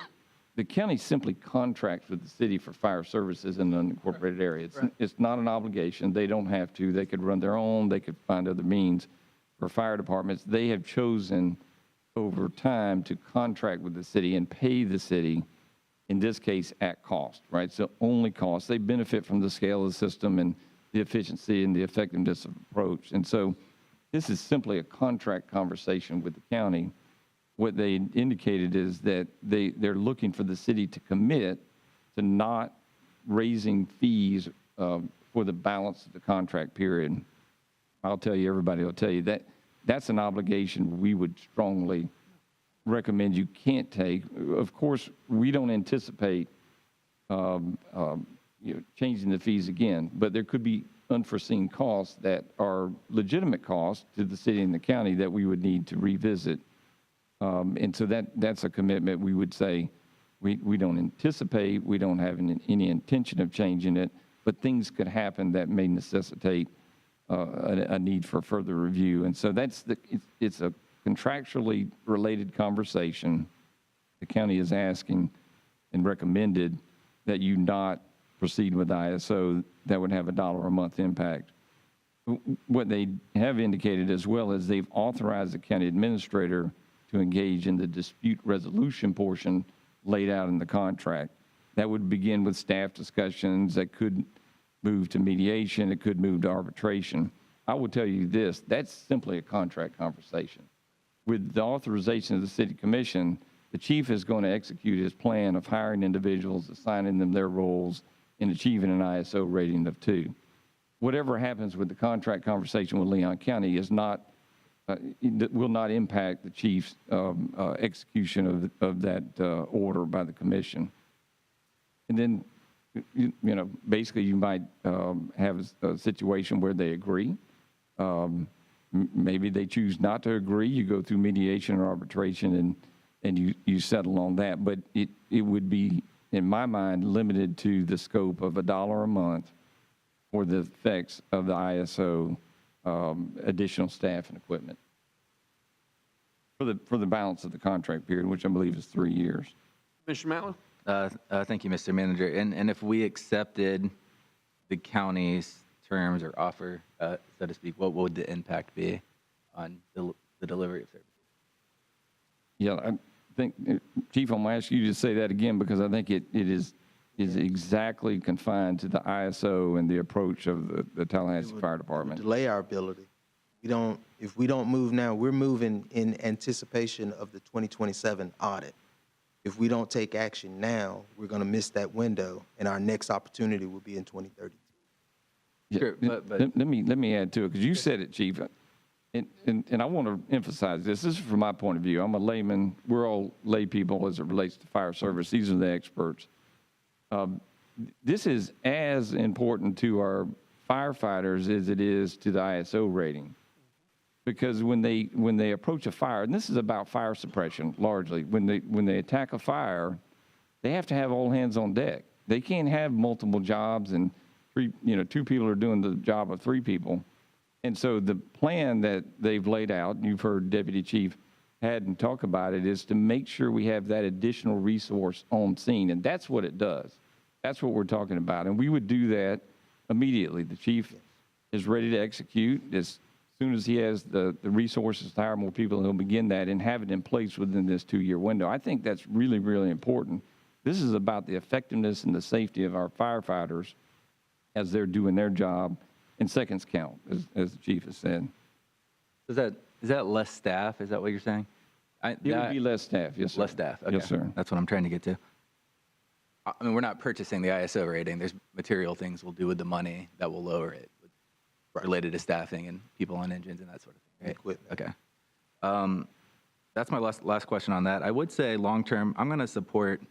[SPEAKER 3] the county simply contracts with the city for fire services in the unincorporated area. It's not an obligation. They don't have to. They could run their own. They could find other means for fire departments. They have chosen over time to contract with the city and pay the city, in this case, at cost, right? So only cost. They benefit from the scale of the system and the efficiency and the effectiveness of approach. And so this is simply a contract conversation with the county. What they indicated is that they're looking for the city to commit to not raising fees for the balance of the contract period. I'll tell you, everybody will tell you that that's an obligation we would strongly recommend you can't take. Of course, we don't anticipate changing the fees again, but there could be unforeseen costs that are legitimate costs to the city and the county that we would need to revisit. And so that's a commitment we would say we don't anticipate, we don't have any intention of changing it, but things could happen that may necessitate a need for further review. And so it's a contractually related conversation. The county is asking and recommended that you not proceed with ISO that would have $1 a month impact. What they have indicated as well is they've authorized the county administrator to engage in the dispute resolution portion laid out in the contract. That would begin with staff discussions that could move to mediation, it could move to arbitration. I will tell you this, that's simply a contract conversation. With the authorization of the city commission, the chief is going to execute his plan of hiring individuals, assigning them their roles, and achieving an ISO rating of 2. Whatever happens with the contract conversation with Leon County is not will not impact the chief's execution of that order by the commission. And then, basically you might have a situation where they agree. Maybe they choose not to agree. You go through mediation or arbitration and you settle on that. But it would be, in my mind, limited to the scope of $1 a month for the effects of the ISO additional staff and equipment for the balance of the contract period, which I believe is 3 years.
[SPEAKER 1] Commissioner Matlow?
[SPEAKER 10] Thank you, Mr. Manager. And if we accepted the county's terms or offer, so to speak, what would the impact be on the delivery of services?
[SPEAKER 3] Yeah, I think, Chief, I'm going to ask you to say that again because I think it is exactly confined to the ISO and the approach of the Tallahassee Fire Department.
[SPEAKER 7] Delay our ability. If we don't move now, we're moving in anticipation of the 2027 audit. If we don't take action now, we're going to miss that window, and our next opportunity will be in 2032.
[SPEAKER 3] Yeah,
[SPEAKER 10] Sure, but
[SPEAKER 3] let me add to it because you said it, Chief, and I want to emphasize this. This is from my point of view. I'm a layman. We're all lay people as it relates to fire service. These are the experts. This is as important to our firefighters as it is to the ISO rating. Because when they approach a fire, and this is about fire suppression largely, when they attack a fire, they have to have all hands on deck. They can't have multiple jobs and 2 people are doing the job of 3 people. And so the plan that they've laid out, and you've heard Deputy Chief Haddon talk about it, is to make sure we have that additional resource on scene. And that's what it does. That's what we're talking about. And we would do that immediately. The chief is ready to execute. As soon as he has the resources to hire more people, he'll begin that and have it in place within this 2-year window. I think that's really, really important. This is about the effectiveness and the safety of our firefighters as they're doing their job, and seconds count, as the chief has said.
[SPEAKER 10] Is that less staff? Is that what you're saying?
[SPEAKER 3] It would be less staff, yes, sir.
[SPEAKER 10] Less staff, okay.
[SPEAKER 3] Yes, sir.
[SPEAKER 10] That's what I'm trying to get to. I mean, we're not purchasing the ISO rating. There's material things we'll do with the money that will lower it, related to staffing and people on engines and that sort of thing, right?
[SPEAKER 7] Equipment.
[SPEAKER 10] Okay. That's my last question on that. I would say long-term, I'm going to support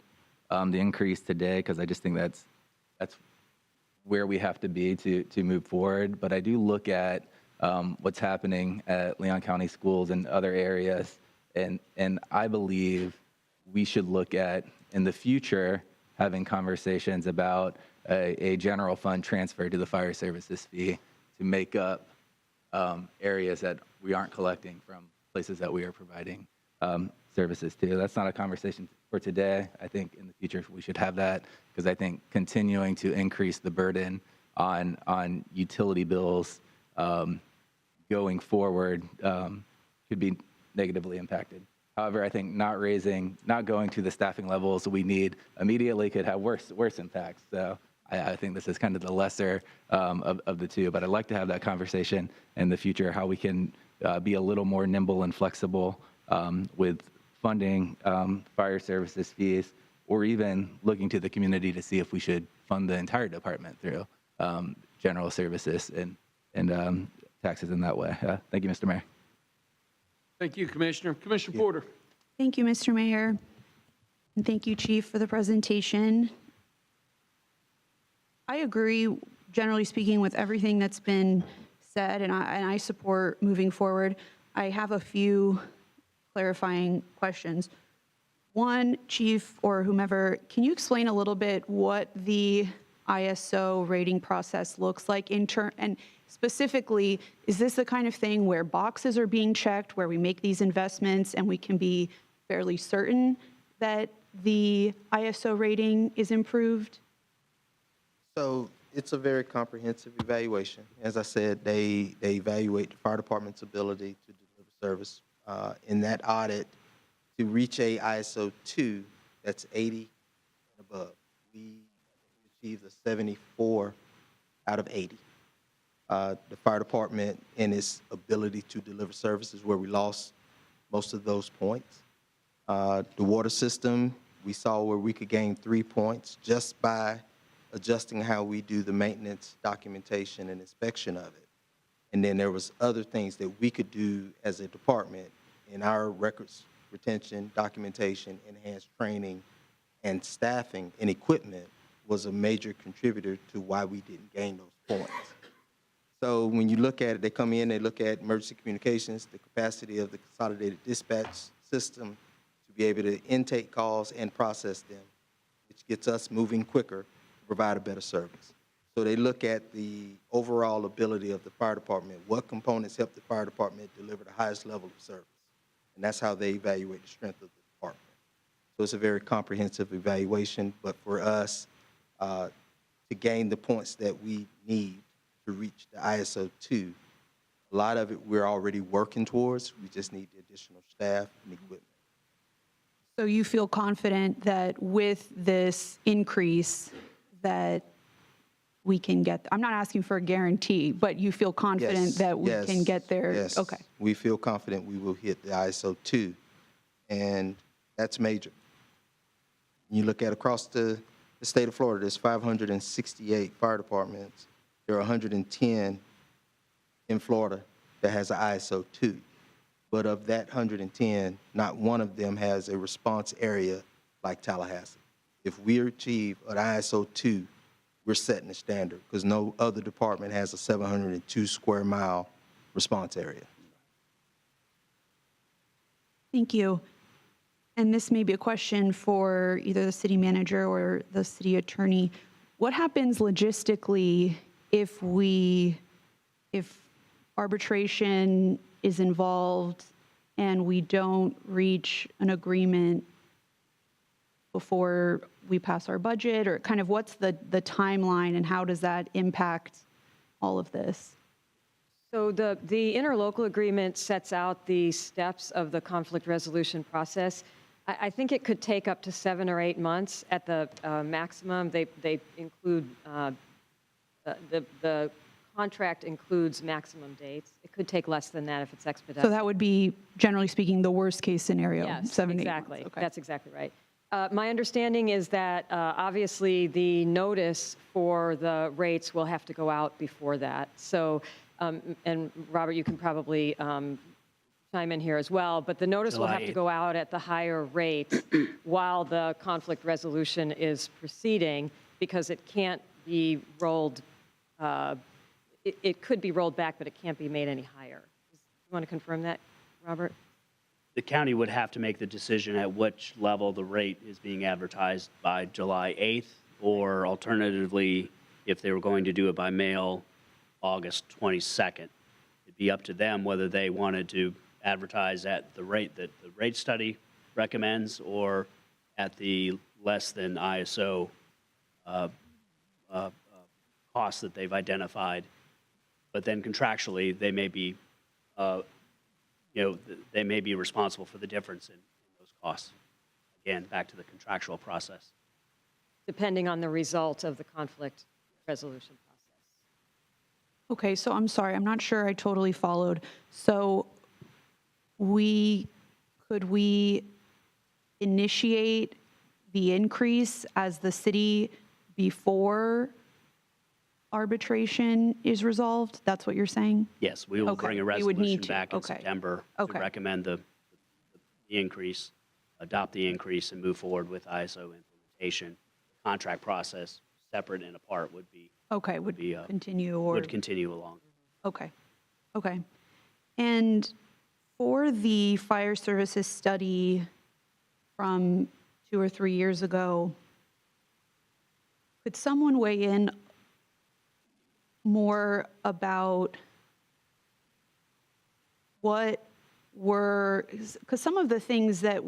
[SPEAKER 10] the increase today because I just think that's where we have to be to move forward. But I do look at what's happening at Leon County schools and other areas, and I believe we should look at, in the future, having conversations about a general fund transfer to the fire services fee to make up areas that we aren't collecting from places that we are providing services to. That's not a conversation for today. I think in the future we should have that because I think continuing to increase the burden on utility bills going forward could be negatively impacted. However, I think not going to the staffing levels we need immediately could have worse impacts. So I think this is kind of the lesser of the two, but I'd like to have that conversation in the future, how we can be a little more nimble and flexible with funding fire services fees, or even looking to the community to see if we should fund the entire department through general services and taxes in that way. Thank you, Mr. Mayor.
[SPEAKER 1] Thank you, Commissioner. Commissioner Porter.
[SPEAKER 12] Thank you, Mr. Mayor. And thank you, Chief, for the presentation. I agree, generally speaking, with everything that's been said, and I support moving forward. I have a few clarifying questions. One, Chief or whomever, can you explain a little bit what the ISO rating process looks like and specifically, is this the kind of thing where boxes are being checked, where we make these investments and we can be fairly certain that the ISO rating is improved?
[SPEAKER 7] So it's a very comprehensive evaluation. As I said, they evaluate the fire department's ability to deliver service. In that audit, to reach a ISO 2, that's 80 and above, we achieved a 74 out of 80. The fire department and its ability to deliver services where we lost most of those points. The water system, we saw where we could gain 3 points just by adjusting how we do the maintenance, documentation, and inspection of it. And then there was other things that we could do as a department in our records retention, documentation, enhanced training, and staffing and equipment was a major contributor to why we didn't gain those points. So when you look at it, they come in, they look at emergency communications, the capacity of the consolidated dispatch system to be able to intake calls and process them, which gets us moving quicker to provide a better service. So they look at the overall ability of the fire department, what components help the fire department deliver the highest level of service. And that's how they evaluate the strength of the department. So it's a very comprehensive evaluation, but for us to gain the points that we need to reach the ISO 2, a lot of it we're already working towards. We just need the additional staff and equipment.
[SPEAKER 12] So you feel confident that with this increase that we can get, I'm not asking for a guarantee, but you feel confident that we can get there?
[SPEAKER 7] Yes.
[SPEAKER 12] Okay.
[SPEAKER 7] We feel confident we will hit the ISO 2, and that's major. You look at across the state of Florida, there's 568 fire departments. There are 110 in Florida that has an ISO 2. But of that 110, not one of them has a response area like Tallahassee. If we achieve an ISO 2, we're setting the standard because no other department has a 702 square mile response area.
[SPEAKER 12] Thank you. And this may be a question for either the city manager or the city attorney. What happens logistically if arbitration is involved and we don't reach an agreement before we pass our budget, or kind of what's the timeline and how does that impact all of this?
[SPEAKER 9] So the interlocal agreement sets out the steps of the conflict resolution process. I think it could take up to 7 or 8 months at the maximum. They include, the contract includes maximum dates. It could take less than that if it's expedited.
[SPEAKER 12] So that would be, generally speaking, the worst case scenario,
[SPEAKER 9] Yes,
[SPEAKER 12] 7 to 8
[SPEAKER 9] exactly.
[SPEAKER 12] months. Okay.
[SPEAKER 9] That's exactly right. My understanding is that obviously the notice for the rates will have to go out before that. So, and Robert, you can probably chime chime in here as well, but the notice will have to
[SPEAKER 2] July
[SPEAKER 9] go out at the higher rate while the conflict resolution is proceeding, because it can't be rolled, it could be rolled back, but it can't be made any higher. You want to confirm that, Robert?
[SPEAKER 2] The county would have to make the decision at which level the rate is being advertised by July 8th, or alternatively, if they were going to do it by mail, August 22nd. It'd be up to them whether they wanted to advertise at the rate that the rate study recommends or at the less than ISO costs that they've identified. But then contractually, they may be they may be responsible for the difference in those costs. Again, back to the contractual process.
[SPEAKER 9] Depending on the result of the conflict resolution process.
[SPEAKER 12] Okay, so I'm sorry, I'm not sure I totally followed. So could we initiate the increase as the city before arbitration is resolved? That's what you're saying?
[SPEAKER 2] Yes, we will
[SPEAKER 12] Okay,
[SPEAKER 2] bring a
[SPEAKER 12] we would
[SPEAKER 2] resolution
[SPEAKER 12] need to,
[SPEAKER 2] back in
[SPEAKER 12] okay.
[SPEAKER 2] September
[SPEAKER 12] Okay.
[SPEAKER 2] to recommend the increase, adopt the increase, and move forward with ISO implementation. Contract process, separate and apart, would be
[SPEAKER 12] Okay, would
[SPEAKER 2] be,
[SPEAKER 12] continue or?
[SPEAKER 2] would continue along.
[SPEAKER 12] Okay, okay. And for the fire services study from 2 or 3 years ago, could someone weigh in more about what were, because some of the things that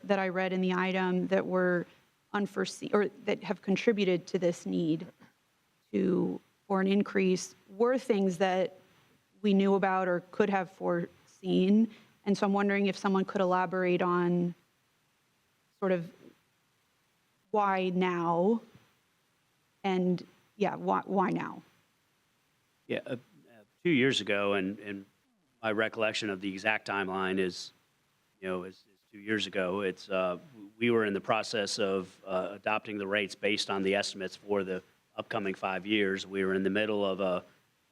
[SPEAKER 12] I read in the item that were unforeseen, or that have contributed to this need for an increase, were things that we knew about or could have foreseen. And so I'm wondering if someone could elaborate on sort of why now, and yeah, why now?
[SPEAKER 2] Yeah, 2 years ago, and my recollection of the exact timeline is 2 years ago. It's we were in the process of adopting the rates based on the estimates for the upcoming 5 years. We were in the middle of a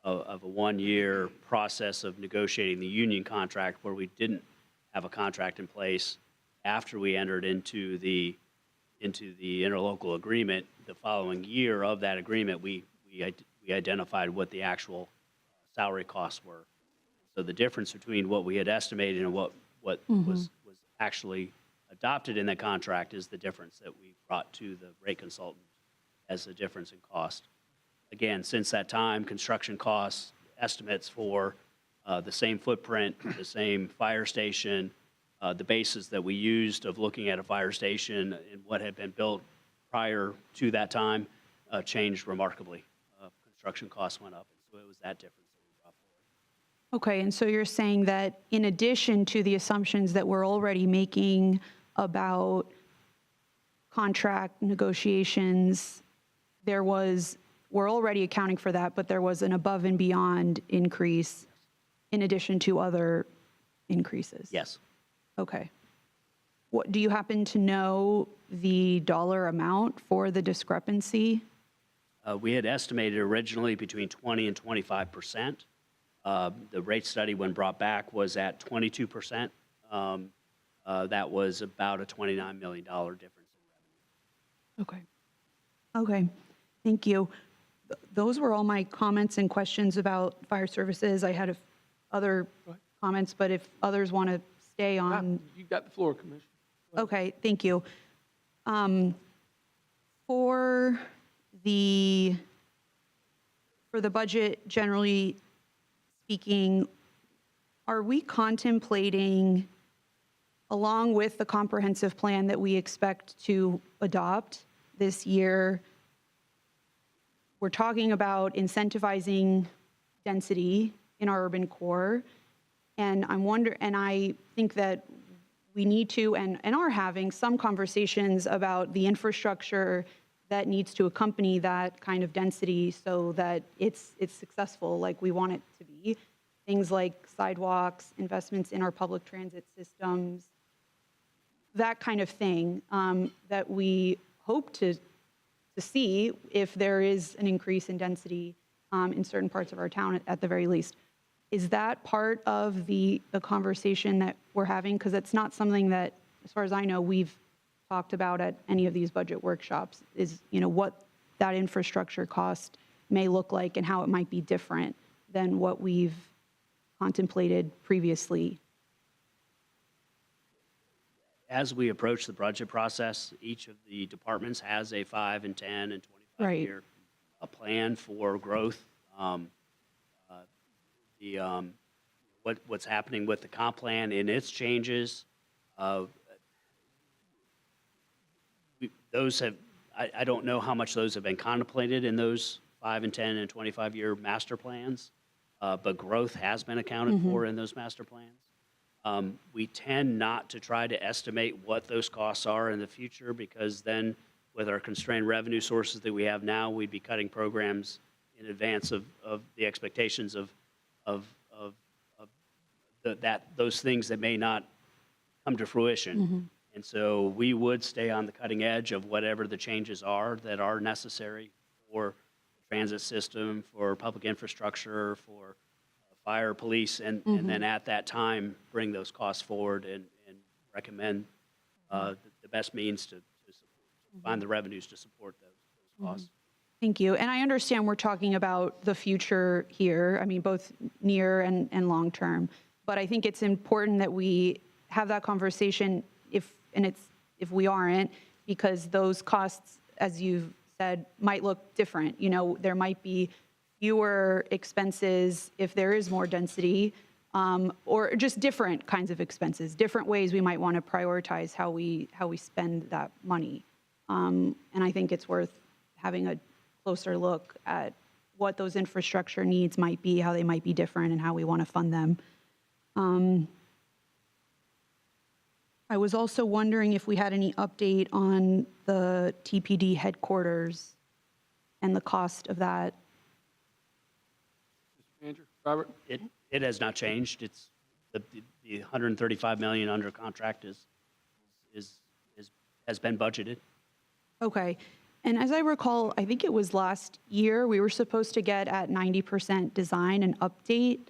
[SPEAKER 2] 1-year process of negotiating the union contract, where we didn't have a contract in place. After we entered into the interlocal agreement, the following year of that agreement, we identified what the actual salary costs were. So the difference between what we had estimated and what was actually adopted in that contract is the difference that we brought to the rate consultant as a difference in cost. Again, since that time, construction costs, estimates for the same footprint, the same fire station, the basis that we used of looking at a fire station and what had been built prior to that time changed remarkably. Construction costs went up, so it was that difference that we brought forward.
[SPEAKER 12] Okay, and so you're saying that in addition to the assumptions that we're already making about contract negotiations, we're already accounting for that, but there was an above and beyond increase in addition to other increases?
[SPEAKER 2] Yes.
[SPEAKER 12] Okay. Do you happen to know the dollar amount for the discrepancy?
[SPEAKER 2] We had estimated originally between 20 and 25%. The rate study, when brought back, was at 22%. That was about a $29 million difference in revenue.
[SPEAKER 12] Okay. Okay, thank you. Those were all my comments and questions about fire services. I had other comments, but if others want to stay on.
[SPEAKER 1] You got the floor, Commissioner.
[SPEAKER 12] Okay, thank you. For the budget, generally speaking, are we contemplating, along with the comprehensive plan that we expect to adopt this year, we're talking about incentivizing density in our urban core, and I think that we need to and are having some conversations about the infrastructure that needs to accompany that kind of density so that it's successful like we want it to be. Things like sidewalks, investments in our public transit systems, that kind of thing that we hope to see if there is an increase in density in certain parts of our town at the very least. Is that part of the conversation that we're having? Because it's not something that, as far as I know, we've talked about at any of these budget workshops, is, what that infrastructure cost may look like and how it might be different than what we've contemplated previously.
[SPEAKER 2] As we approach the budget process, each of the departments has a 5 and 10 and 25-year plan for growth. What's happening with the comp plan and its changes, those have, I don't know how much those have been contemplated in those 5 and 10 and 25-year master plans, but growth has been accounted for in those master plans. We tend not to try to estimate what those costs are in the future, because then with our constrained revenue sources that we have now, we'd be cutting programs in advance of the expectations of those things that may not come to fruition. And so we would stay on the cutting edge of whatever the changes are that are necessary for the transit system, for public infrastructure, for fire, police, and then at that time, bring those costs forward and recommend the best means to find the revenues to support those costs.
[SPEAKER 12] Thank you. And I understand we're talking about the future here, I mean, both near and long term. But I think it's important that we have that conversation if we aren't, because those costs, as you've said, might look different. There might be fewer expenses if there is more density, or just different kinds of expenses, different ways we might want to prioritize how we spend that money. And I think it's worth having a closer look at what those infrastructure needs might be, how they might be different, and how we want to fund them. I was also wondering if we had any update on the TPD headquarters and the cost of that.
[SPEAKER 1] Mr. Manager, Robert?
[SPEAKER 2] It has not changed. It's the $135 million under contract has been budgeted.
[SPEAKER 12] Okay. And as I recall, I think it was last year, we were supposed to get at 90% design and update.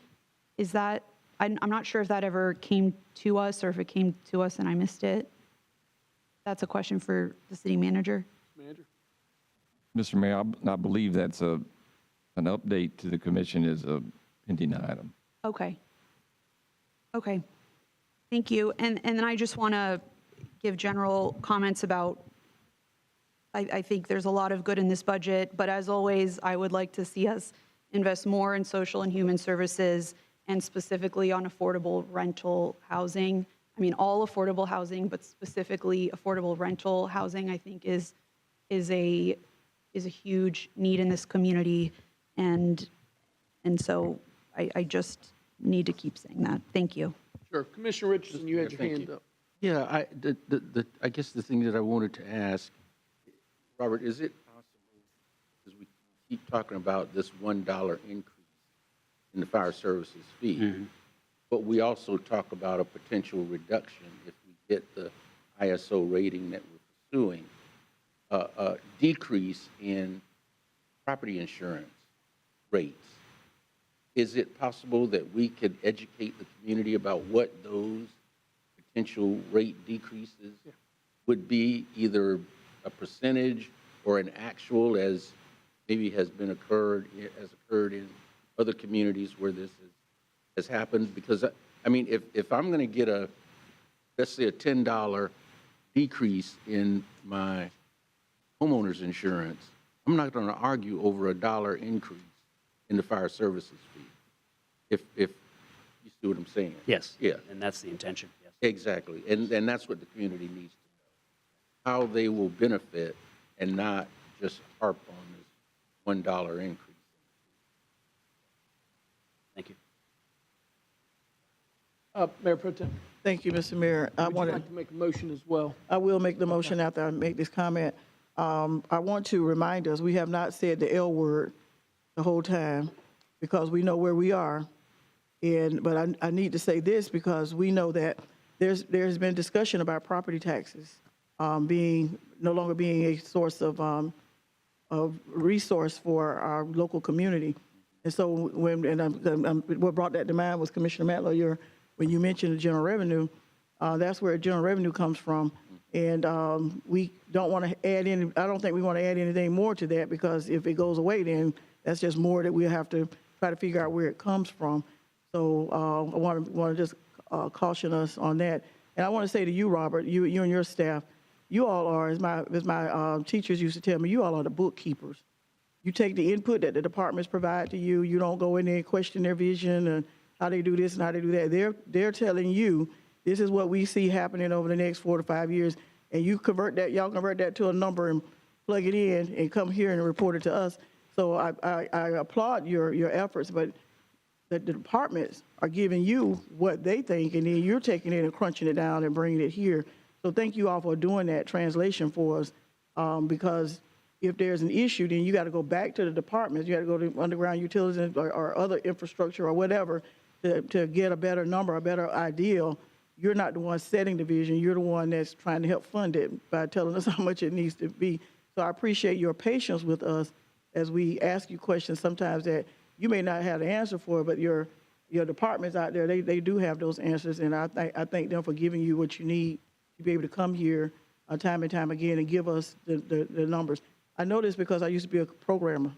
[SPEAKER 12] Is that, I'm not sure if that ever came to us or if it came to us and I missed it. That's a question for the city manager.
[SPEAKER 1] Manager?
[SPEAKER 3] Mr. Mayor, I believe that's an update to the commission is a pending item.
[SPEAKER 12] Okay. Okay. Thank you. And then I just want to give general comments about, I think there's a lot of good in this budget, but as always, I would like to see us invest more in social and human services, and specifically on affordable rental housing. I mean, all affordable housing, but specifically affordable rental housing, I think is a huge need in this community. And so I just need to keep saying that. Thank you.
[SPEAKER 1] Sure. Commissioner Richardson, you had your
[SPEAKER 6] Thank
[SPEAKER 1] hand
[SPEAKER 6] you.
[SPEAKER 1] up.
[SPEAKER 6] Yeah, I guess the thing that I wanted to ask, Robert, is it possible, because we keep talking about this $1 increase in the fire services fee, but we also talk about a potential reduction if we get the ISO rating that we're pursuing, a decrease in property insurance rates. Is it possible that we could educate the community about what those potential rate decreases would be, either a percentage or an actual, as maybe has occurred in other communities where this has happened? Because I mean, if I'm going to get let's say a $10 decrease in my homeowner's insurance, I'm not going to argue over a $1 increase in the fire services fee. If you see what I'm saying?
[SPEAKER 2] Yes.
[SPEAKER 6] Yeah.
[SPEAKER 2] And that's the intention. Yes.
[SPEAKER 6] Exactly. And that's what the community needs to know, how they will benefit and not just harp on this $1 increase.
[SPEAKER 2] Thank you.
[SPEAKER 1] Mayor Pro Tem,
[SPEAKER 4] Thank you, Mr. Mayor.
[SPEAKER 1] would you like to make a motion as well?
[SPEAKER 4] I will make the motion after I make this comment. I want to remind us, we have not said the L word the whole time, because we know where we are. But I need to say this because we know that there's been discussion about property taxes no longer being a source of resource for our local community. And so what brought that to mind was Commissioner Matlow, when you mentioned the general revenue, that's where general revenue comes from. And we don't want to add in, I don't think we want to add anything more to that, because if it goes away, then that's just more that we'll have to try to figure out where it comes from. So I want to just caution us on that. And I want to say to you, Robert, you and your staff, you all are, as my teachers used to tell me, you all are the bookkeepers. You take the input that the departments provide to you. You don't go in there and question their vision and how they do this and how they do that. They're telling you, this is what we see happening over the next 4 to 5 years, and y'all convert that to a number and plug it in and come here and report it to us. So I applaud your efforts, but the departments are giving you what they think, and then you're taking it and crunching it down and bringing it here. So thank you all for doing that translation for us, because if there's an issue, then you got to go back to the departments. You got to go to underground utilities or other infrastructure or whatever to get a better number, a better ideal. You're not the one setting the vision. You're the one that's trying to help fund it by telling us how much it needs to be. So I appreciate your patience with us as we ask you questions sometimes that you may not have the answer for, but your departments out there, they do have those answers, and I thank them for giving you what you need to be able to come here time and time again and give us the numbers. I know this because I used to be a programmer,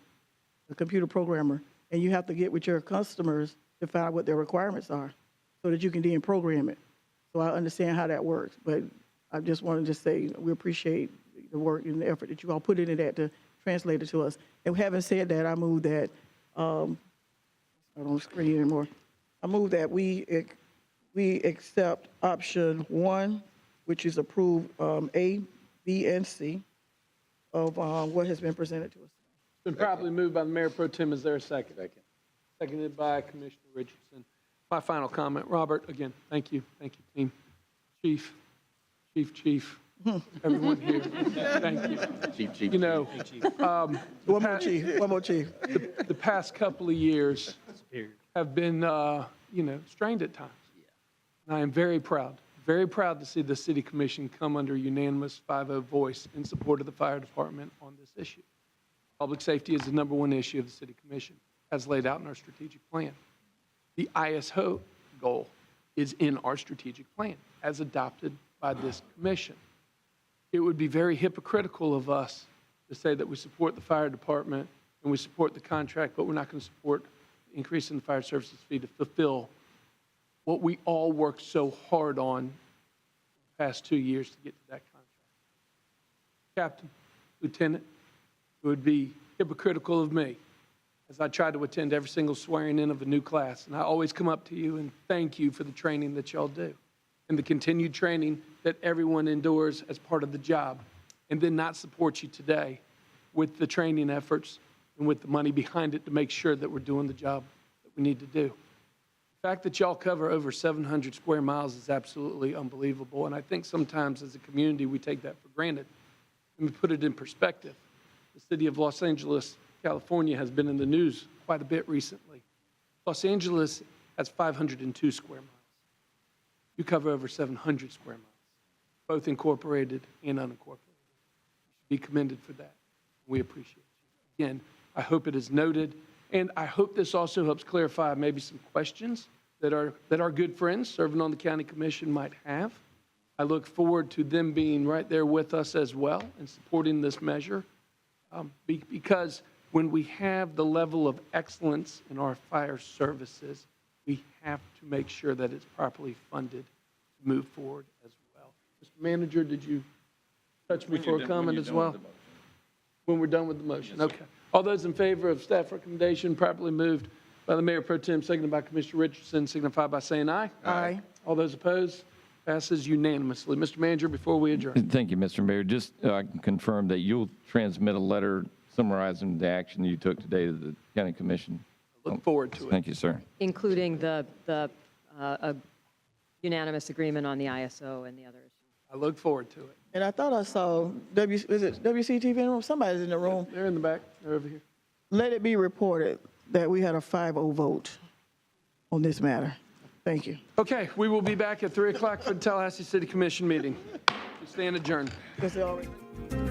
[SPEAKER 4] a computer programmer, and you have to get with your customers to find out what their requirements are so that you can then program it. So I understand how that works, but I just wanted to say we appreciate the work and the effort that you all put into that to translate it to us. And having said that, I move that, I don't screen anymore. I move that we accept option 1, which is approve A, B, and C of what has been presented to us.
[SPEAKER 1] It's been properly moved by the Mayor Pro Tem. Is there a second? Second. Seconded by Commissioner Richardson. My final comment, Robert, again, thank you, team. Chief, everyone here, thank you.
[SPEAKER 6] Chief.
[SPEAKER 1] You know,
[SPEAKER 4] One more chief.
[SPEAKER 1] the past couple of years have been, strained at times. And I am very proud to see the City Commission come under unanimous 5-0 voice in support of the fire department on this issue. Public safety is the #1 issue of the City Commission, as laid out in our strategic plan. The ISO goal is in our strategic plan, as adopted by this commission. It would be very hypocritical of us to say that we support the fire department and we support the contract, but we're not going to support the increase in the fire services fee to fulfill what we all worked so hard on the past 2 years to get to that contract. Captain, Lieutenant, it would be hypocritical of me as I try to attend every single swearing in of a new class. And I always come up to you and thank you for the training that y'all do and the continued training that everyone endures as part of the job, and then not support you today with the training efforts and with the money behind it to make sure that we're doing the job that we need to do. The fact that y'all cover over 700 square miles is absolutely unbelievable, and I think sometimes as a community we take that for granted. Let me put it in perspective. The city of Los Angeles, California has been in the news quite a bit recently. Los Angeles has 502 square miles. You cover over 700 square miles, both incorporated and unincorporated. You should be commended for that. We appreciate you. Again, I hope it is noted, and I hope this also helps clarify maybe some questions that our good friends serving on the county commission might have. I look forward to them being right there with us as well and supporting this measure, because when we have the level of excellence in our fire services, we have to make sure that it's properly funded to move forward as well. Mr. Manager, did you touch me for a comment as well? When we're done with the motion, okay. All those in favor of staff recommendation properly moved by the Mayor Pro Tem, seconded by Commissioner Richardson, signify by saying aye.
[SPEAKER 4] Aye.
[SPEAKER 1] All those opposed? Passes unanimously. Mr. Manager, before we adjourn.
[SPEAKER 3] Thank you, Mr. Mayor. Just I can confirm that you'll transmit a letter summarizing the action you took today to the county commission.
[SPEAKER 1] Look forward to it.
[SPEAKER 3] Thank you, sir.
[SPEAKER 9] Including the unanimous agreement on the ISO and the other issues.
[SPEAKER 1] I look forward to it.
[SPEAKER 4] And I thought I saw, is it WCTV in the room? Somebody's in the room.
[SPEAKER 1] They're in the back. They're over here.
[SPEAKER 4] Let it be reported that we had a 5-0 vote on this matter. Thank you.
[SPEAKER 1] Okay, we will be back at 3 o'clock for the Tallahassee City Commission meeting. We stand adjourned.
[SPEAKER 4] That's all right.